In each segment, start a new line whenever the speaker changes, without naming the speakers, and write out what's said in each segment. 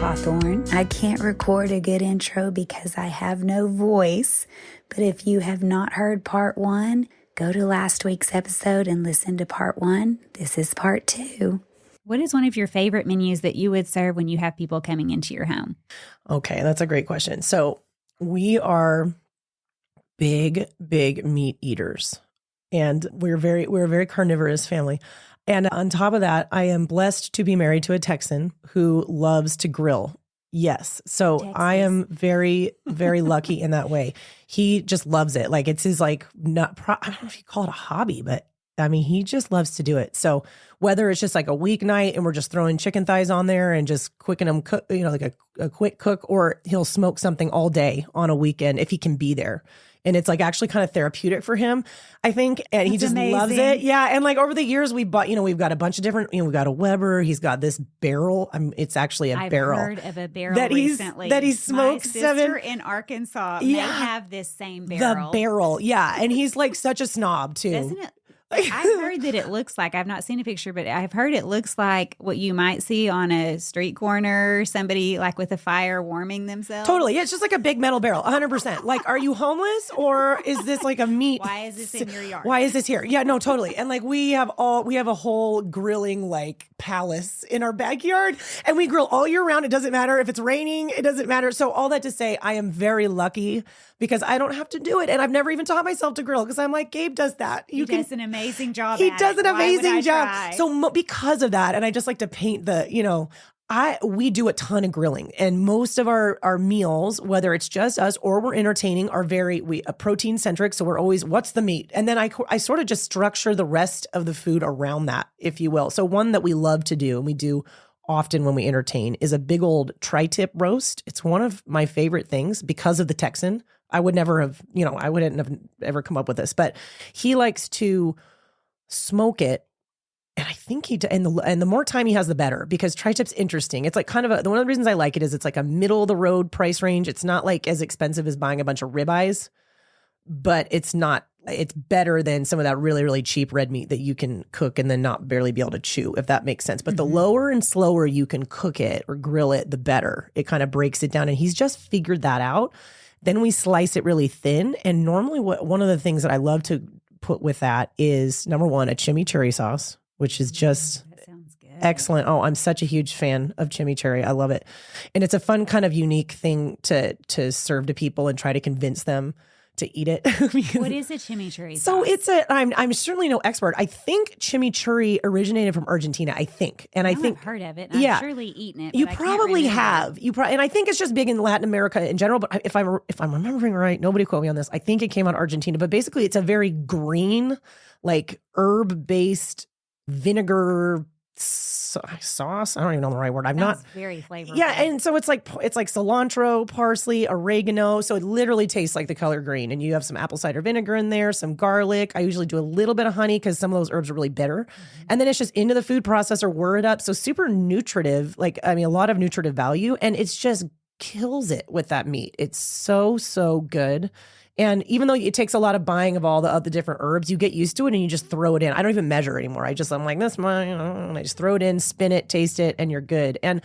Hawthorne. I can't record a good intro because I have no voice, but if you have not heard part 1, go to last week's episode and listen to part 1. This is part 2.
What is one of your favorite menus that you would serve when you have people coming into your home?
Okay, that's a great question. So we are big meat eaters, and we're a very carnivorous family. And on top of that, I am blessed to be married to a Texan who loves to grill. Yes. So
Texas.
I am very lucky in that way. He just loves it. Like it's his I don't know if you call it a hobby, but I mean, he just loves to do it. So whether it's just like a weeknight and we're just throwing chicken thighs on there and just quicking them cook, like a quick cook, or he'll smoke something all day on a weekend if he can be there. And it's like actually kind of therapeutic for him, I think. And he just loves it. Yeah. And like over the years we bought, we've got a bunch of different, we've got a Weber. He's got this barrel. It's actually a barrel.
I've heard of a barrel recently.
That he smokes.
My sister in Arkansas may have this same barrel.
The barrel. Yeah. And he's like such a snob too.
Doesn't it? I've heard that it looks like, I've not seen a picture, but I've heard it looks like what you might see on a street corner, somebody like with a fire warming themselves.
Totally. Yeah, it's just like a big metal barrel, 100%. Like, are you homeless or is this like a meat?
Why is this in your yard?
Why is this here? Yeah, no, totally. And like we have a whole grilling like palace in our backyard, and we grill all year round. It doesn't matter if it's raining. It doesn't matter. So all that to say, I am very lucky because I don't have to do it. And I've never even taught myself to grill because I'm like, Gabe does that.
He does an amazing job.
He does an amazing job. So because of that, and I just like to paint we do a ton of grilling, and most of our meals, whether it's just us or we're entertaining, are very protein centric. So we're always, what's the meat? And then I sort of just structure the rest of the food around that, if you will. So one that we love to do, and we do often when we entertain, is a big old tri-tip roast. It's one of my favorite things because of the Texan. I would never have, I wouldn't have ever come up with this, but he likes to smoke it. And I think and the more time he has, the better, because tri-tip's interesting. It's like kind of one of the reasons I like it is it's like a middle of the road price range. It's not like as expensive as buying a bunch of ribeyes, but it's better than some of that really, really cheap red meat that you can cook and then not barely be able to chew, if that makes sense. But the lower and slower you can cook it or grill it, the better. It kind of breaks it down. And he's just figured that out. Then we slice it really thin. And normally one of the things that I love to put with that is, number one, a chimichurri sauce, which is just
that sounds good.
Excellent. Oh, I'm such a huge fan of chimichurri. I love it. And it's a fun kind of unique thing to serve to people and try to convince them to eat it.
What is a chimichurri sauce?
So I'm certainly no expert. I think chimichurri originated from Argentina, I think. And I think
I've heard of it. And I've surely eaten it.
You probably have. And I think it's just big in Latin America in general. But if I'm remembering right, nobody quote me on this. I think it came out of Argentina. But basically, it's a very green, like herb-based vinegar sauce. I don't even know the right word.
Very flavorful.
Yeah, and so it's like cilantro, parsley, oregano. So it literally tastes like the color green. And you have some apple cider vinegar in there, some garlic. I usually do a little bit of honey because some of those herbs are really bitter. Mm-hmm. And then it's just into the food processor, whir it up. So super nutritive. A lot of nutritive value, and it's just kills it with that meat. It's so good. And even though it takes a lot of buying of all the other different herbs, you get used to it and you just throw it in. I don't even measure anymore. I'm like, this mine, and I just throw it in, spin it, taste it, and you're good. And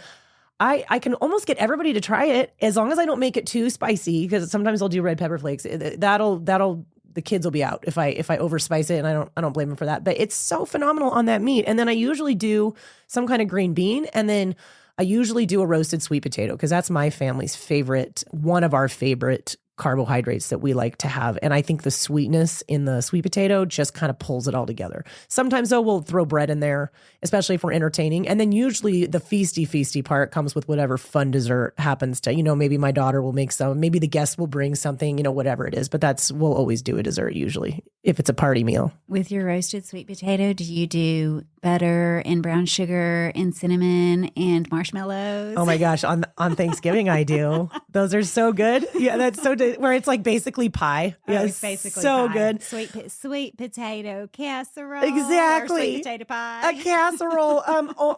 I can almost get everybody to try it as long as I don't make it too spicy, because sometimes I'll do red pepper flakes. The kids will be out if I overspice it, and I don't blame them for that. But it's so phenomenal on that meat. And then I usually do some kind of green bean, and then I usually do a roasted sweet potato, because that's my family's favorite, one of our favorite carbohydrates that we like to have. And I think the sweetness in the sweet potato just kind of pulls it all together. Sometimes though, we'll throw bread in there, especially if we're entertaining. And then usually the feasty part comes with whatever fun dessert happens to, maybe my daughter will make some, maybe the guests will bring something, whatever it is. But we'll always do a dessert usually if it's a party meal.
With your roasted sweet potato, do you do butter and brown sugar and cinnamon and marshmallows?
Oh my gosh, on Thanksgiving I do. Those are so good. Yeah, that's so where it's like basically pie.
Yeah, it's basically
so
pie.
Good.
Sweet potato casserole.
Exactly.
Or sweet potato pie.
A casserole.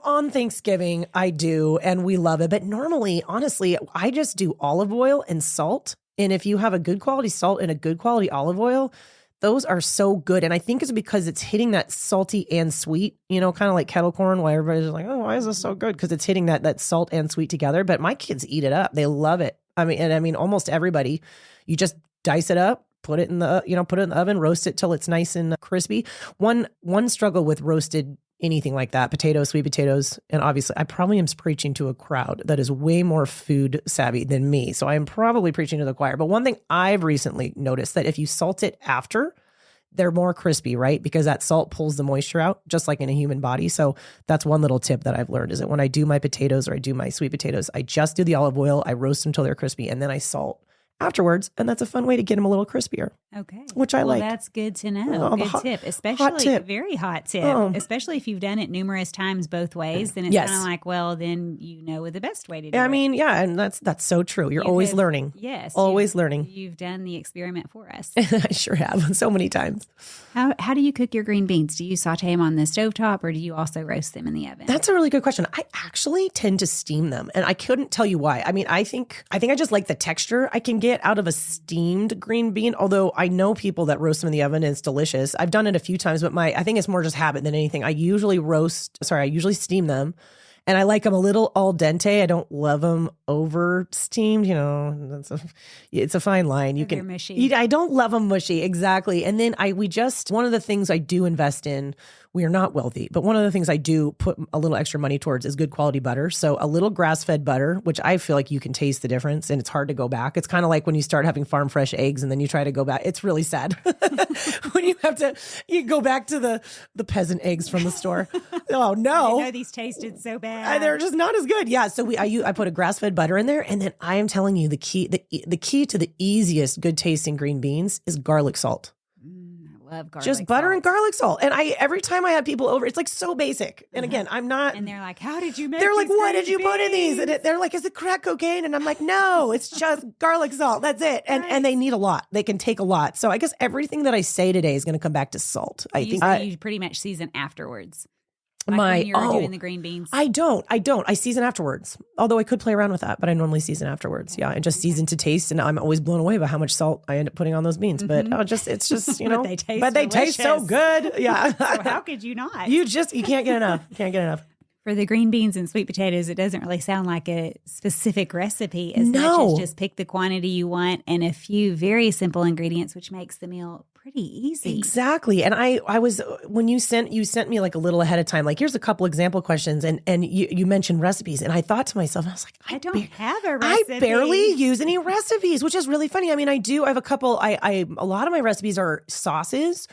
On Thanksgiving I do, and we love it. But normally, honestly, I just do olive oil and salt. And if you have a good quality salt and a good quality olive oil, those are so good. And I think it's because it's hitting that salty and sweet, kind of like kettle corn, why everybody's like, oh, why is this so good? Because it's hitting that salt and sweet together. But my kids eat it up. They love it. I mean, almost everybody, you just dice it up, put it in the oven, roast it till it's nice and crispy. One struggle with roasted anything like that, potatoes, sweet potatoes, and obviously I probably am preaching to a crowd that is way more food savvy than me. So I am probably preaching to the choir. But one thing I've recently noticed that if you salt it after, they're more crispy, right? Because that salt pulls the moisture out, just like in a human body. So that's one little tip that I've learned is that when I do my potatoes or I do my sweet potatoes, I just do the olive oil, I roast them till they're crispy, and then I salt afterwards. And that's a fun way to get them a little crispier.
Okay.
Which I like.
That's good to know. Good tip. Especially,
hot tip.
Very hot tip. Especially if you've done it numerous times both ways, then it's kind of like, well, then you know the best way to do it.
I mean, yeah, and that's so true. You're always learning.
Yes.
Always learning.
You've done the experiment for us.
I sure have so many times.
How do you cook your green beans? Do you saute them on the stovetop or do you also roast them in the oven?
That's a really good question. I actually tend to steam them, and I couldn't tell you why. I mean, I think I just like the texture I can get out of a steamed green bean, although I know people that roast them in the oven and it's delicious. I've done it a few times, but I think it's more just habit than anything. I usually steam them. And I like them a little al dente. I don't love them over steamed. It's a fine line. You can mushy. I don't love them mushy. Exactly. And then one of the things I do invest in, we are not wealthy, but one of the things I do put a little extra money towards is good quality butter. So a little grass-fed butter, which I feel like you can taste the difference and it's hard to go back. It's kind of like when you start having farm fresh eggs and then you try to go back. It's really sad when you go back to the peasant eggs from the store. Oh no.
I know these tasted so bad.
They're just not as good. Yeah. So I put a grass-fed butter in there, and then I am telling you the key to the easiest good tasting green beans is garlic salt.
I love garlic
just butter
salt.
and garlic salt. And every time I have people over, it's like so basic. And again, I'm not.
And they're like, how did you make
They're like,
these
what
green
did you put in these? And they're like, is it crack cocaine? And I'm like, no, it's just garlic salt. That's it. And they need a lot. They can take a lot. So I guess everything that I say today is going to come back to salt. I think
you pretty much season afterwards. Like when you're doing the green beans.
I don't. I season afterwards. Although I could play around with that, but I normally season afterwards. Yeah, and just season to taste. And I'm always blown away by how much salt I end up putting on those beans. But it's just
but they taste
so good. Yeah.
So how could you not?
You can't get enough. Can't get enough.
For the green beans and sweet potatoes, it doesn't really sound like a specific recipe as much as just pick the quantity you want and a few very simple ingredients, which makes the meal pretty easy.
Exactly. And I was, when you sent me like a little ahead of time, like here's a couple example questions and you mentioned recipes. And I thought to myself, I was like,
I don't have a recipe.
I barely use any recipes, which is really funny. I mean, I have a couple, a lot of my recipes are sauces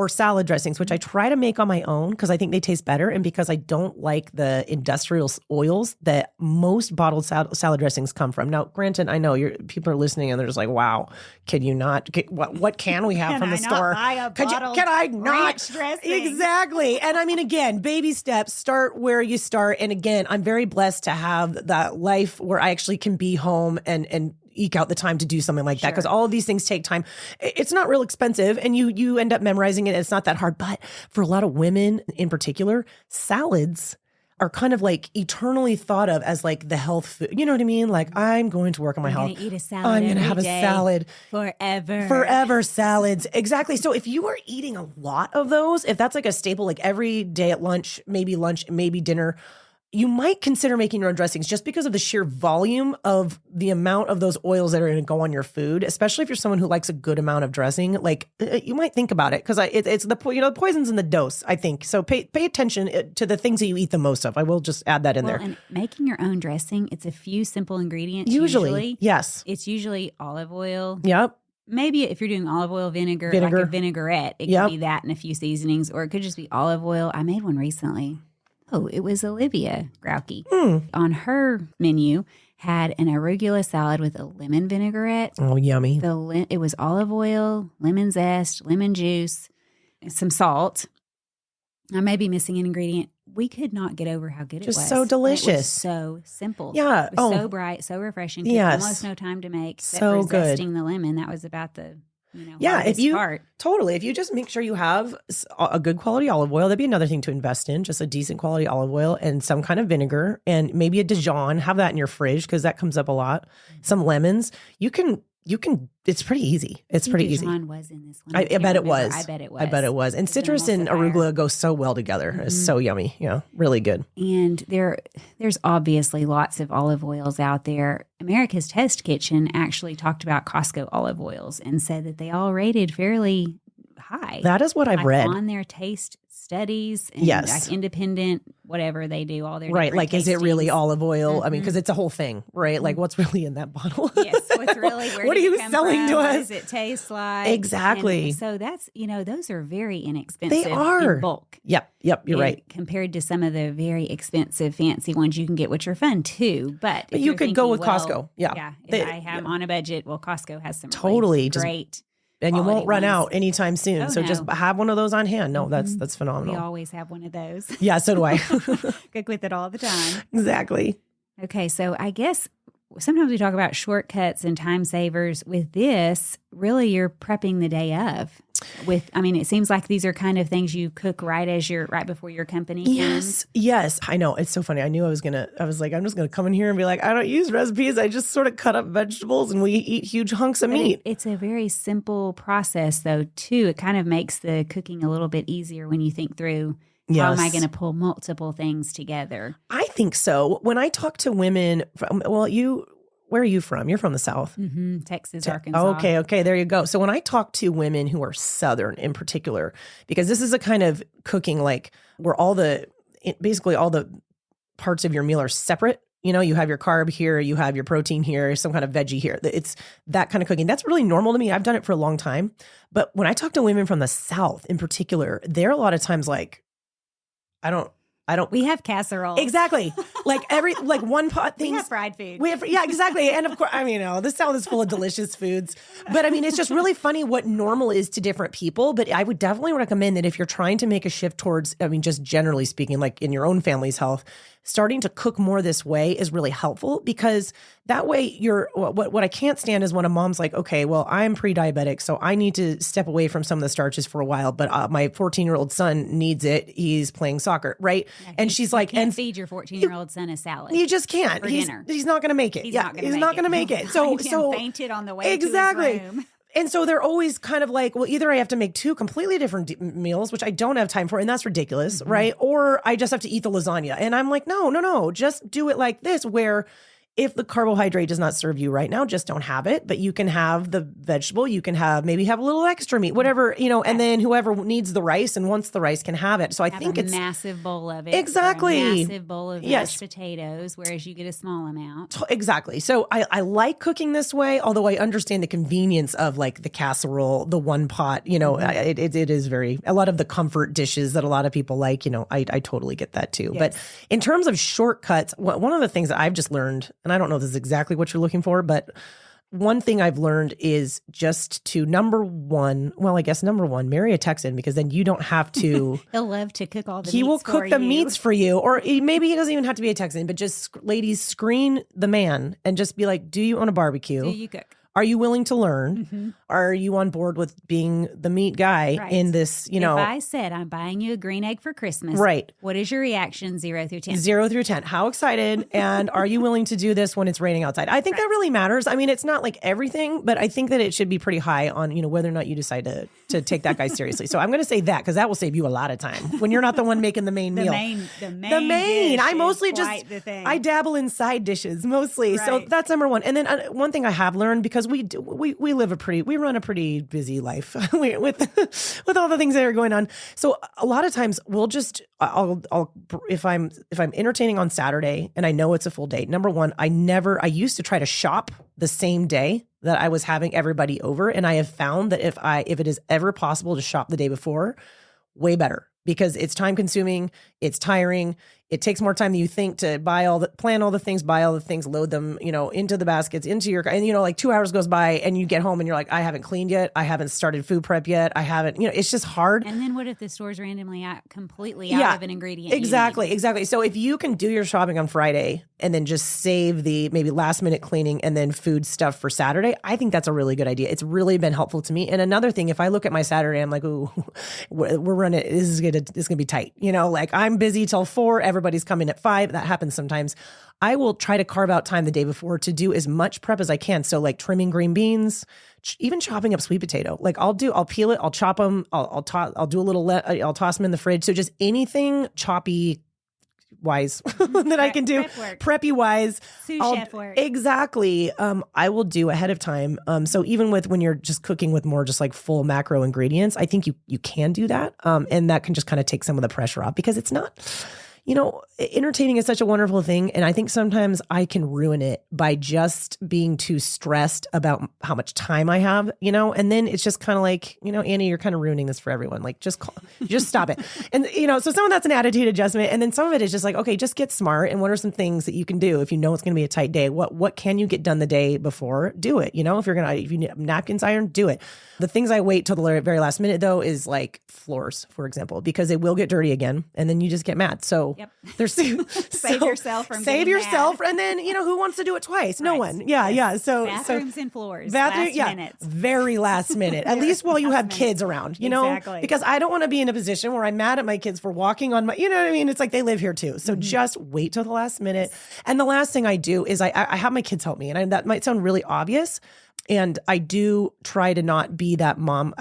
or salad dressings, which I try to make on my own because I think they taste better and because I don't like the industrial oils that most bottled salad dressings come from. Now, granted, I know people are listening and they're just like, wow, can you not? What can we have from the store? Can I not? Exactly. And I mean, again, baby steps, start where you start. And again, I'm very blessed to have that life where I actually can be home and eke out the time to do something like that because all of these things take time. It's not real expensive and you end up memorizing it. It's not that hard. But for a lot of women in particular, salads are kind of like eternally thought of as like the health food. You know what I mean? Like I'm going to work on my health.
I'm going to eat a salad.
I'm going to have a salad.
Forever
salads. Exactly. So if you are eating a lot of those, if that's like a staple, like every day at lunch, maybe dinner, you might consider making your own dressings just because of the sheer volume of the amount of those oils that are going to go on your food, especially if you're someone who likes a good amount of dressing. Like you might think about it because it's the poison's in the dose, I think. So pay attention to the things that you eat the most of. I will just add that in there.
And making your own dressing, it's a few simple ingredients.
Usually. Yes.
It's usually olive oil.
Yep.
Maybe if you're doing olive oil vinegar, like a vinaigrette, it could be that and a few seasonings, or it could just be olive oil. I made one recently. Oh, it was Olivia Grauke. On her menu had an arugula salad with a lemon vinaigrette.
Oh, yummy.
It was olive oil, lemon zest, lemon juice, some salt. I may be missing an ingredient. We could not get over how good it was.
Just so delicious.
It was so simple.
Yeah.
It was so bright, so refreshing. Took almost no time to make. Except
so
for
good.
Zesting the lemon. That was about the...
if you just make sure you have a good quality olive oil, that'd be another thing to invest in, just a decent quality olive oil and some kind of vinegar and maybe a Dijon, have that in your fridge because that comes up a lot. Some lemons. You can it's pretty easy. It's pretty easy.
Dijon was in this one.
I bet it was.
I bet it was.
I bet it was. And citrus and arugula go so well together. It's so yummy. Yeah, really good.
And there's obviously lots of olive oils out there. America's Test Kitchen actually talked about Costco olive oils and said that they all rated fairly high.
That is what I've read.
On their taste studies and like independent, whatever they do, all their
right. Like, is it really olive oil? I mean, because it's a whole thing, right? Like, what's really in that bottle?
Yes. What's really, what are you selling to us? What does it taste like?
Exactly.
And so that's, those are very inexpensive.
They are.
In bulk.
Yep. You're right.
Compared to some of the very expensive, fancy ones you can get, which are fun too. But
you could go with Costco. Yeah.
Yeah. If I am on a budget, Costco has some
totally
great.
And you won't run out anytime soon.
Oh,
so just have one of those on hand. No, that's phenomenal.
We always have one of those.
Yeah, so do I.
Cook with it all the time.
Exactly.
Okay, so I guess sometimes we talk about shortcuts and time savers. With this, really you're prepping the day of. It seems like these are kind of things you cook right before your company comes.
Yes. I know. It's so funny. I was like, I'm just going to come in here and be like, I don't use recipes. I just sort of cut up vegetables and we eat huge hunks of meat.
It's a very simple process though, too. It kind of makes the cooking a little bit easier when you think through, how am I going to pull multiple things together?
I think so. When I talk to women, where are you from? You're from the South.
Mm-hmm. Texas, Arkansas.
Okay. There you go. So when I talk to women who are Southern in particular, because this is a kind of cooking like where basically all the parts of your meal are separate. You have your carb here, you have your protein here, some kind of veggie here. It's that kind of cooking. That's really normal to me. I've done it for a long time. But when I talk to women from the South in particular, they're a lot of times like, I don't.
We have casserole.
Exactly. Like one pot things.
We have fried food.
Yeah, exactly. And of course, the South is full of delicious foods. But it's just really funny what normal is to different people. But I would definitely recommend that if you're trying to make a shift towards, just generally speaking, like in your own family's health, starting to cook more this way is really helpful because that way what I can't stand is when a mom's like, okay, well, I'm pre-diabetic, so I need to step away from some of the starches for a while, but my 14-year-old son needs it. He's playing soccer, right? Yeah, and she's like,
and feed your 14-year-old son a salad.
You just can't. He's not going to make it. He's not going to make it. So
fainted on the way
exactly.
to his room.
And so they're always kind of like, well, either I have to make two completely different meals, which I don't have time for, and that's ridiculous, right? Or I just have to eat the lasagna. And I'm like, no, just do it like this, where if the carbohydrate does not serve you right now, just don't have it. But you can have the vegetable. You can maybe have a little extra meat, whatever, and then whoever needs the rice and wants the rice can have it. So I think it's
a massive bowl of it.
Exactly.
Or a massive bowl of mashed potatoes, whereas you get a small amount.
Exactly. So I like cooking this way, although I understand the convenience of like the casserole, the one pot, it is a lot of the comfort dishes that a lot of people like, I totally get that too. Yes. But in terms of shortcuts, one of the things that I've just learned, and I don't know if this is exactly what you're looking for, but one thing I've learned is just to number one, marry a Texan, because then you don't have to.
He'll love to cook all the meats.
He will cook the meats for you. Or maybe he doesn't even have to be a Texan, but just ladies, screen the man and just be like, do you own a barbecue?
Do you cook?
Are you willing to learn? Mm-hmm. Are you on board with being the meat guy in this,
If I said I'm buying you a green egg for Christmas,
right?
What is your reaction 0 through 10?
0 through 10. How excited? And are you willing to do this when it's raining outside? I think that really matters. It's not like everything, but I think that it should be pretty high on, whether or not you decide to take that guy seriously. So I'm going to say that because that will save you a lot of time when you're not the one making the main meal.
The main.
I mostly I dabble in side dishes mostly. Right. So that's number one. And then one thing I have learned, because we run a pretty busy life with all the things that are going on. So a lot of times I'll if I'm entertaining on Saturday and I know it's a full day. Number one, I used to try to shop the same day that I was having everybody over, and I have found that if it is ever possible to shop the day before, way better, because it's time consuming, it's tiring. It takes more time than you think to plan all the things, buy all the things, load them, into the baskets, into your, and like 2 hours goes by and you get home and you're like, I haven't cleaned yet. I haven't started food prep yet. I haven't, it's just hard.
And then what if the store's randomly completely out of an ingredient?
Exactly. So if you can do your shopping on Friday and then just save the maybe last minute cleaning and then food stuff for Saturday, I think that's a really good idea. It's really been helpful to me. And another thing, if I look at my Saturday, I'm like, ooh, we're running, this is going to be tight. Like I'm busy till 4, everybody's coming at 5. That happens sometimes. I will try to carve out time the day before to do as much prep as I can. So like trimming green beans, even chopping up sweet potato. Like I'll peel it, I'll chop them, I'll toss them in the fridge. So just anything choppy wise that I can do, preppy wise,
sous chef work.
Exactly. I will do ahead of time. So even when you're just cooking with more just like full macro ingredients, I think you can do that. And that can just kind of take some of the pressure off, because it's not, entertaining is such a wonderful thing. And I think sometimes I can ruin it by just being too stressed about how much time I have, and then it's just kind of like, Annie, you're kind of ruining this for everyone. Like just stop it. And, so some of that's an attitude adjustment. And then some of it is just like, okay, just get smart. And what are some things that you can do if you know it's going to be a tight day? What can you get done the day before? Do it. If you need napkins ironed, do it. The things I wait till the very last minute though is like floors, for example, because they will get dirty again. And then you just get mad. So there's
save yourself from mad.
And then, who wants to do it twice? No one. Yeah. So
bathrooms and floors. Last minutes.
Very last minute, at least while you have kids around,
Exactly.
because I don't want to be in a position where I'm mad at my kids for walking on my, you know what I mean? It's like they live here too. So just wait till the last minute. And the last thing I do is I have my kids help me. And that might sound really obvious. And I do try to not be that mom.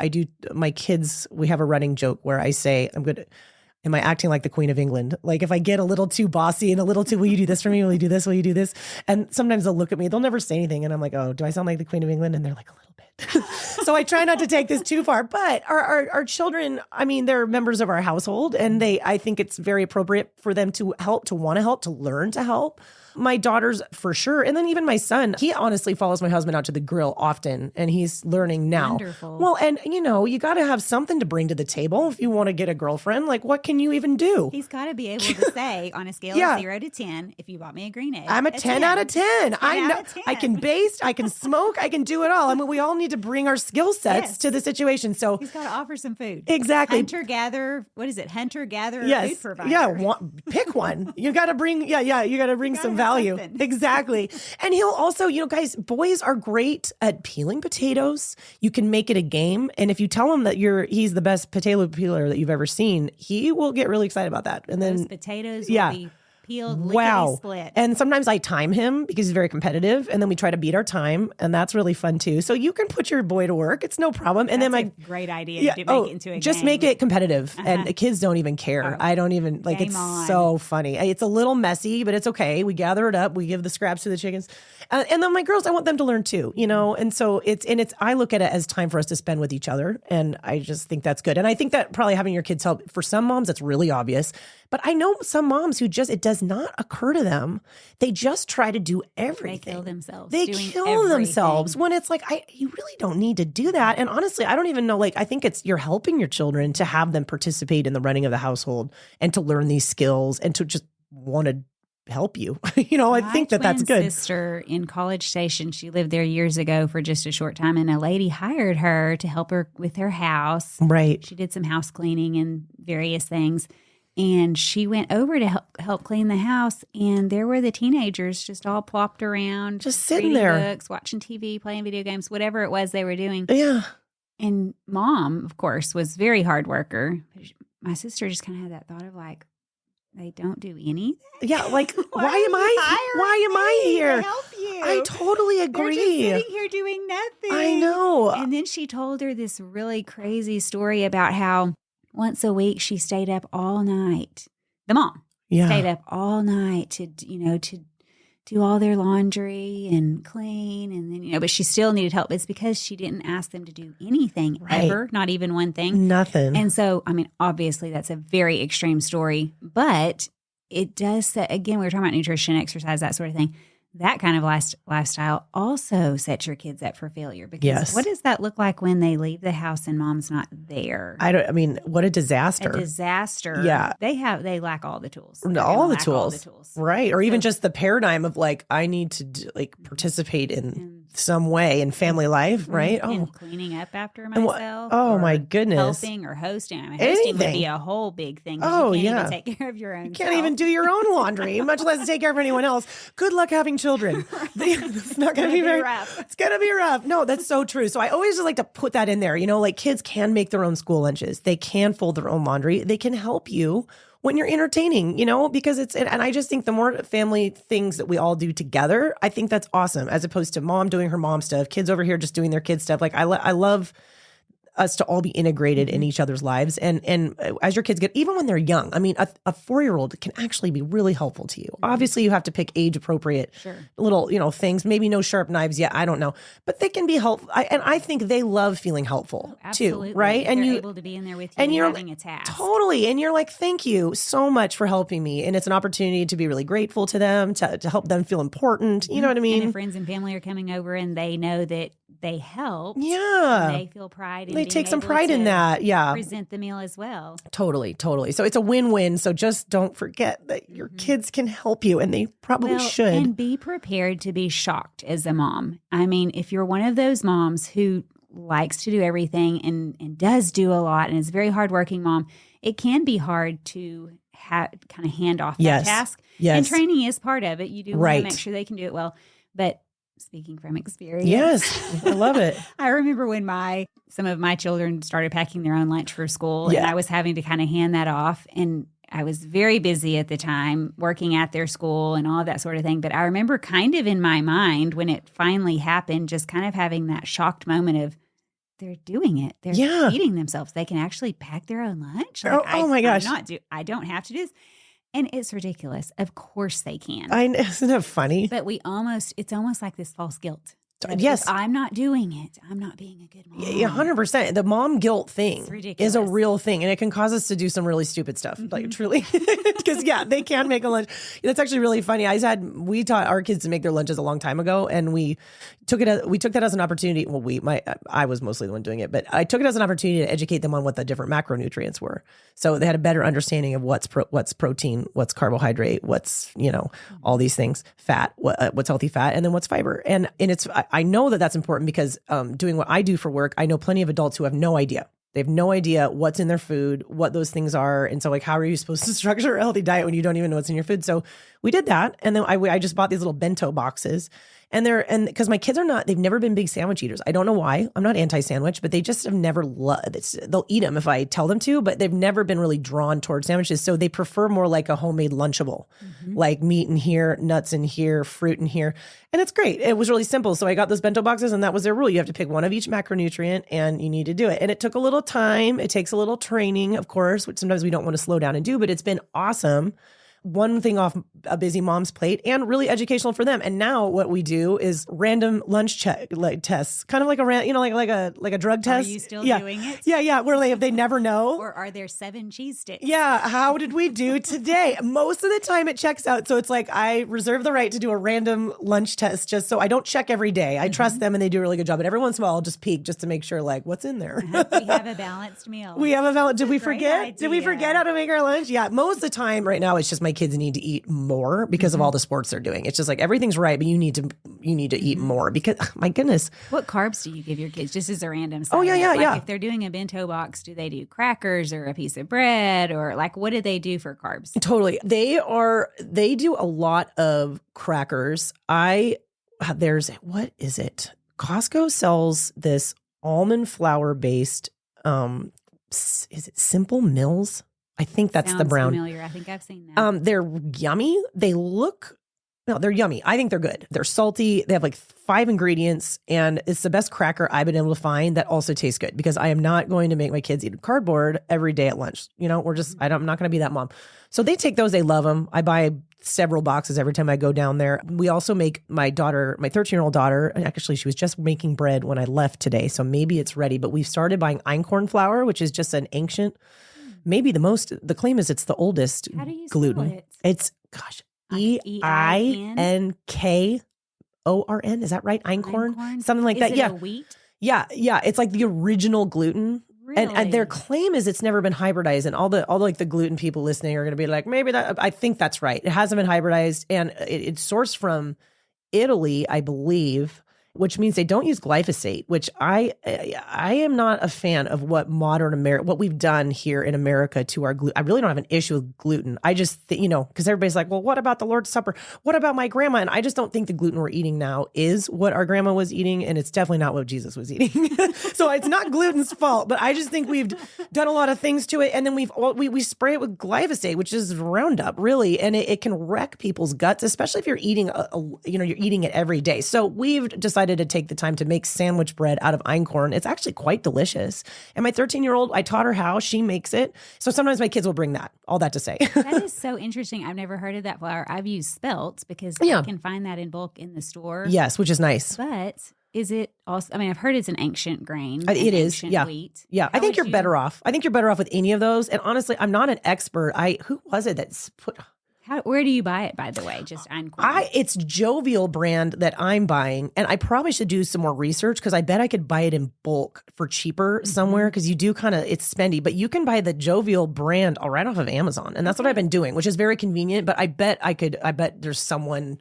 My kids, we have a running joke where I say, am I acting like the Queen of England? Like if I get a little too bossy and a little too, will you do this for me? Will you do this? Will you do this? And sometimes they'll look at me, they'll never say anything. And I'm like, oh, do I sound like the Queen of England? And they're like, a little bit. So I try not to take this too far, but our children, I mean, they're members of our household, and I think it's very appropriate for them to want to help, to learn to help. My daughters for sure. And then even my son, he honestly follows my husband out to the grill often, and he's learning now.
Wonderful.
Well, and you got to have something to bring to the table if you want to get a girlfriend. Like, what can you even do?
He's got to be able to say on a scale of 0 to 10, if you bought me a green egg,
I'm a 10 out of 10. I know I can baste, I can smoke, I can do it all. I mean, we all need to bring our skill sets to the situation. So
he's got to offer some food.
Exactly.
Hunter-gatherer,
yes.
food provider.
Yeah, pick one. You got to bring, you got to bring some value. Exactly. And he'll also, guys, boys are great at peeling potatoes. You can make it a game. And if you tell him that he's the best potato peeler that you've ever seen, he will get really excited about that. And
those
then
potatoes will be peeled, split.
And sometimes I time him because he's very competitive, and then we try to beat our time, and that's really fun too. So you can put your boy to work; it's no problem. And
that's
then
great idea to make it into a
just
game.
Make it competitive, and the kids don't even care. I don't even like.
Game
it's
on.
So funny. It's a little messy, but it's okay. We gather it up. We give the scraps to the chickens, and then my girls, I want them to learn too. And so it's. I look at it as time for us to spend with each other, and I just think that's good. And I think that probably having your kids help, for some moms, that's really obvious. But I know some moms who it does not occur to them. They just try to do everything.
They kill themselves.
They kill themselves when it's like, you really don't need to do that. And honestly, I don't even know, I think you're helping your children to have them participate in the running of the household and to learn these skills and to just want to help you. I think that's good.
My sister in College Station, she lived there years ago for just a short time, and a lady hired her to help her with her house.
Right.
She did some house cleaning and various things. And she went over to help clean the house, and there were the teenagers just all plopped around,
just sitting
reading
there,
books, watching TV, playing video games, whatever it was they were doing.
Yeah.
And mom, of course, was very hard worker. My sister just kind of had that thought of they don't do anything.
Yeah, why am I here
to help you?
I totally agree.
They're just sitting here doing nothing.
I know.
And then she told her this really crazy story about how once a week, she stayed up all night. The mom stayed up all night to do all their laundry and clean. And then, but she still needed help. It's because she didn't ask them to do anything ever, not even one thing.
Nothing.
And so, I mean, obviously that's a very extreme story, but it does set, again, we were talking about nutrition, exercise, that sort of thing. That kind of lifestyle also sets your kids up for failure, because what does that look like when they leave the house and mom's not there?
What a disaster.
A disaster.
Yeah.
They lack all the tools.
All the tools. Right. Or even just the paradigm of I need to participate in some way in family life, right?
And cleaning up after myself.
My goodness.
Helping or hosting. Hosting would be a whole big thing. You can't even take care of your own.
You can't even do your own laundry, much less take care of anyone else. Good luck having children. It's not going to be very rough. It's going to be rough. No, that's so true. So I always just like to put that in there. Kids can make their own school lunches. They can fold their own laundry. They can help you when you're entertaining, because and I just think the more family things that we all do together, I think that's awesome, as opposed to mom doing her mom stuff, kids over here just doing their kid stuff. Like I love us to all be integrated in each other's lives. And as your kids get, even when they're young, I mean, a 4-year-old can actually be really helpful to you. Obviously you have to pick age appropriate little, things, maybe no sharp knives yet. I don't know, but they can be helpful. And I think they love feeling helpful too. Right.
And you're able to be in there with you and you're having a task.
Totally. And you're like, thank you so much for helping me. And it's an opportunity to be really grateful to them, to help them feel important. You know what I mean?
And the friends and family are coming over and they know that they helped.
Yeah.
And they feel pride in
They take some pride in that. Yeah.
Present the meal as well.
Totally. So it's a win-win. So just don't forget that your kids can help you, and they probably should.
And be prepared to be shocked as a mom. I mean, if you're one of those moms who likes to do everything and does do a lot and is a very hardworking mom, it can be hard to kind of hand off that task.
Yes.
And training is part of it. You do want to make sure they can do it well. But speaking from experience.
Yes, I love it.
I remember when some of my children started packing their own lunch for school, and I was having to kind of hand that off. And I was very busy at the time working at their school and all of that sort of thing. But I remember kind of in my mind when it finally happened, just kind of having that shocked moment of, they're doing it. They're feeding themselves. They can actually pack their own lunch. Like,
oh my gosh.
I don't have to do this. And it's ridiculous. Of course they can.
Isn't it funny?
But it's almost like this false guilt.
Yes.
If I'm not doing it, I'm not being a good mom.
Yeah, 100%. The mom guilt thing is a real thing, and it can cause us to do some really stupid stuff, like truly. Because they can make a lunch. That's actually really funny. We taught our kids to make their lunches a long time ago, and we took that as an opportunity. Well, I was mostly the one doing it, but I took it as an opportunity to educate them on what the different macronutrients were. So they had a better understanding of what's protein, what's carbohydrate, what's, all these things, fat, what's healthy fat, and then what's fiber. And I know that that's important because doing what I do for work, I know plenty of adults who have no idea. They have no idea what's in their food, what those things are. And so how are you supposed to structure a healthy diet when you don't even know what's in your food? So we did that. And then I just bought these little bento boxes. And because my kids they've never been big sandwich eaters. I don't know why. I'm not anti-sandwich, but they just have never they'll eat them if I tell them to, but they've never been really drawn towards sandwiches. So they prefer more like a homemade Lunchable, like meat in here, nuts in here, fruit in here. And it's great. It was really simple. So I got those bento boxes, and that was their rule. You have to pick one of each macronutrient and you need to do it. And it took a little time. It takes a little training, of course, which sometimes we don't want to slow down and do, but it's been awesome. One thing off a busy mom's plate, and really educational for them. And now what we do is random lunch tests, kind of like like a drug test.
Are you still doing it?
Yeah. Where they never know.
Or are there 7 cheese sticks?
Yeah. How did we do today? Most of the time it checks out. So it's like I reserve the right to do a random lunch test just so I don't check every day. I trust them and they do a really good job. But every once in a while I'll just peek just to make sure what's in there.
We have a balanced meal.
Did we forget? Did we forget how to make our lunch? Yeah. Most of the time right now it's just my kids need to eat more because of all the sports they're doing. It's just like everything's right, but you need to eat more because my goodness.
What carbs do you give your kids? Just as a random side?
Oh yeah.
If they're doing a bento box, do they do crackers or a piece of bread, or what do they do for carbs?
Totally. They do a lot of crackers. What is it? Costco sells this almond flour based is it Simple Mills? I think that's
Sounds
the brown.
Familiar. I think I've seen that.
They're yummy. They're yummy. I think they're good. They're salty. They have 5 ingredients, and it's the best cracker I've been able to find that also tastes good, because I am not going to make my kids eat cardboard every day at lunch. I'm not going to be that mom. So they take those. They love them. I buy several boxes every time I go down there. We also make my 13-year-old daughter, and actually she was just making bread when I left today, so maybe it's ready, but we've started buying einkorn flour, which is just an ancient, maybe the claim is it's the oldest
How do you
gluten.
spell it?
It's EINKORN. Is that right? Einkorn? Something like that.
Is it
Yeah.
a wheat?
Yeah. It's like the original gluten.
Really?
And their claim is it's never been hybridized. And all the gluten people listening are going to be like, maybe that, I think that's right. It hasn't been hybridized, and it's sourced from Italy, I believe. which means they don't use glyphosate, which I am not a fan of what what we've done here in America to our gluten. I really don't have an issue with gluten. I just, because everybody's like, well, what about the Lord's Supper? What about my grandma? And I just don't think the gluten we're eating now is what our grandma was eating. And it's definitely not what Jesus was eating. So it's not gluten's fault, but I just think we've done a lot of things to it. And then we spray it with glyphosate, which is Roundup, really. And it can wreck people's guts, especially if you're eating, you're eating it every day. So we've decided to take the time to make sandwich bread out of einkorn. It's actually quite delicious. And my 13-year-old, I taught her how. She makes it. So sometimes my kids will bring that. All that to say.
That is so interesting. I've never heard of that flour. I've used spelt because I can find that in bulk in the store.
Yes, which is nice.
But is it also, I've heard it's an ancient grain.
It is. Yeah.
Wheat.
Yeah. I think you're better off. I think you're better off with any of those. And honestly, I'm not an expert. Who was it that's put...
Where do you buy it, by the way? Just einkorn?
It's Jovial brand that I'm buying. And I probably should do some more research because I bet I could buy it in bulk for cheaper somewhere because you do it's spendy. But you can buy the Jovial brand right off of Amazon. And that's what I've been doing, which is very convenient. But I bet there's someone...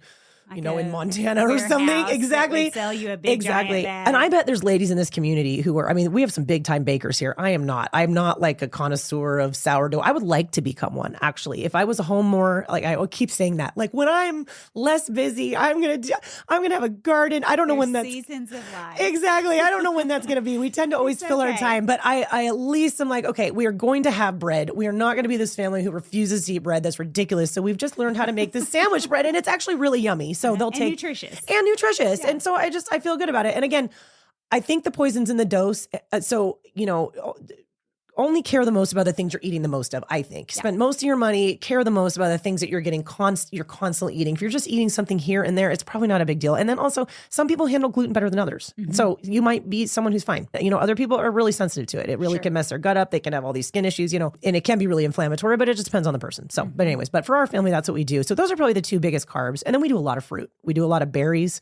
in Montana or something. Exactly.
Sell you a big giant bag.
And I bet there's ladies in this community who are, we have some big time bakers here. I'm not like a connoisseur of sourdough. I would like to become one, actually. If I was home more, like I keep saying that, like when I'm less busy, I'm going to have a garden. I don't know when that's
seasons of life.
Exactly. I don't know when that's going to be. We tend to always fill our time, but I at least am like, okay, we are going to have bread. We are not going to be this family who refuses to eat bread. That's ridiculous. So we've just learned how to make this sandwich bread and it's actually really yummy. So they'll take
nutritious.
Yeah. And so I feel good about it. And again, I think the poison's in the dose. So, only care the most about the things you're eating the most of, I think. Spend most of your money, care the most about the things that you're getting you're constantly eating. If you're just eating something here and there, it's probably not a big deal. And then also, some people handle gluten better than others. Mm-hmm. So you might be someone who's fine. Other people are really sensitive to it. It really can mess their gut up. They can have all these skin issues, and it can be really inflammatory, but it just depends on the person. So, but anyways, but for our family, that's what we do. So those are probably the two biggest carbs. And then we do a lot of fruit. We do a lot of berries.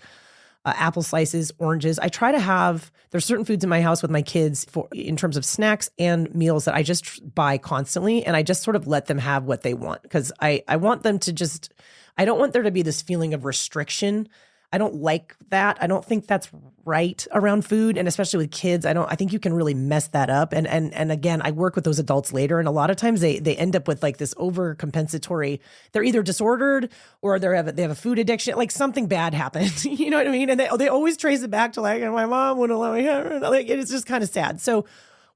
Apple slices, oranges. I try to there's certain foods in my house with my kids in terms of snacks and meals that I just buy constantly. And I just sort of let them have what they want because I want them to I don't want there to be this feeling of restriction. I don't like that. I don't think that's right around food. And especially with kids, I think you can really mess that up. And again, I work with those adults later. And a lot of times they end up with like this overcompensatory, they're either disordered or they have a food addiction, like something bad happened. You know what I mean? And they always trace it back to like, my mom wouldn't let me have it. Like, it's just kind of sad. So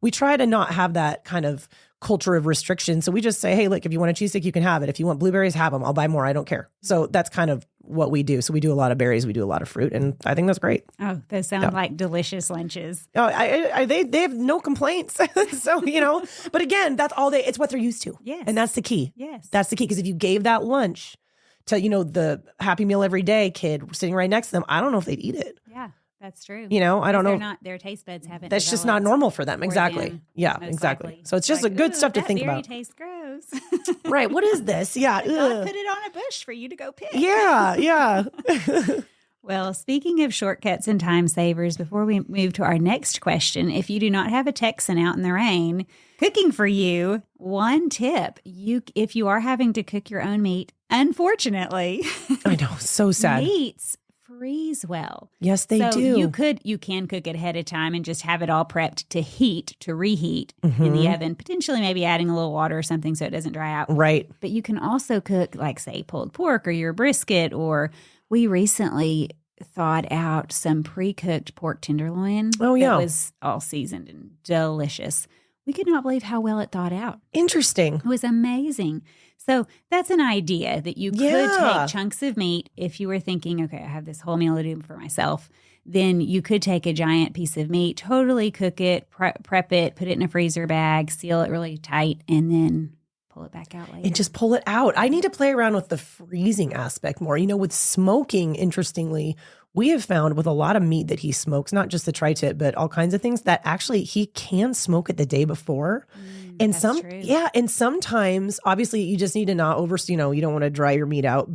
we try to not have that kind of culture of restriction. So we just say, hey, look, if you want a cheese stick, you can have it. If you want blueberries, have them. I'll buy more. I don't care. So that's kind of what we do. So we do a lot of berries. We do a lot of fruit. And I think that's great.
Oh, those sound like delicious lunches.
Oh, they have no complaints. So, but again, that's all it's what they're used to.
Yes.
And that's the key.
Yes.
That's the key. Because if you gave that lunch to, the Happy Meal Every Day kid sitting right next to them, I don't know if they'd eat it.
Yeah. That's true.
I don't know.
Their taste buds haven't.
That's just not normal for them. Exactly.
Them,
yeah, exactly. Likely. So it's just like, good stuff to think about.
Tastes gross.
Right. What is this? Yeah.
God put it on a bush for you to go pick.
Yeah. Yeah.
Well, speaking of shortcuts and time savers, before we move to our next question, if you do not have a Texan out in the rain cooking for you, one tip: if you are having to cook your own meat, unfortunately,
I know, so sad.
Meats freeze well.
Yes, they do.
You can cook it ahead of time and just have it all prepped to reheat in the oven, potentially maybe adding a little water or something so it doesn't dry out.
Right.
But you can also cook like, say, pulled pork or your brisket, or we recently thawed out some pre-cooked pork tenderloin.
Oh, yeah.
That was all seasoned and delicious. We could not believe how well it thawed out.
Interesting.
It was amazing. So that's an idea that you could take chunks of meat if you were thinking, okay, I have this whole meal to do for myself. Then you could take a giant piece of meat, totally cook it, prep it, put it in a freezer bag, seal it really tight, and then pull it back out later.
And just pull it out. I need to play around with the freezing aspect more. With smoking, interestingly, we have found with a lot of meat that he smokes, not just the tri-tip, but all kinds of things, that actually he can smoke it the day before. And and sometimes, obviously, you just need to not you don't want to dry your meat out,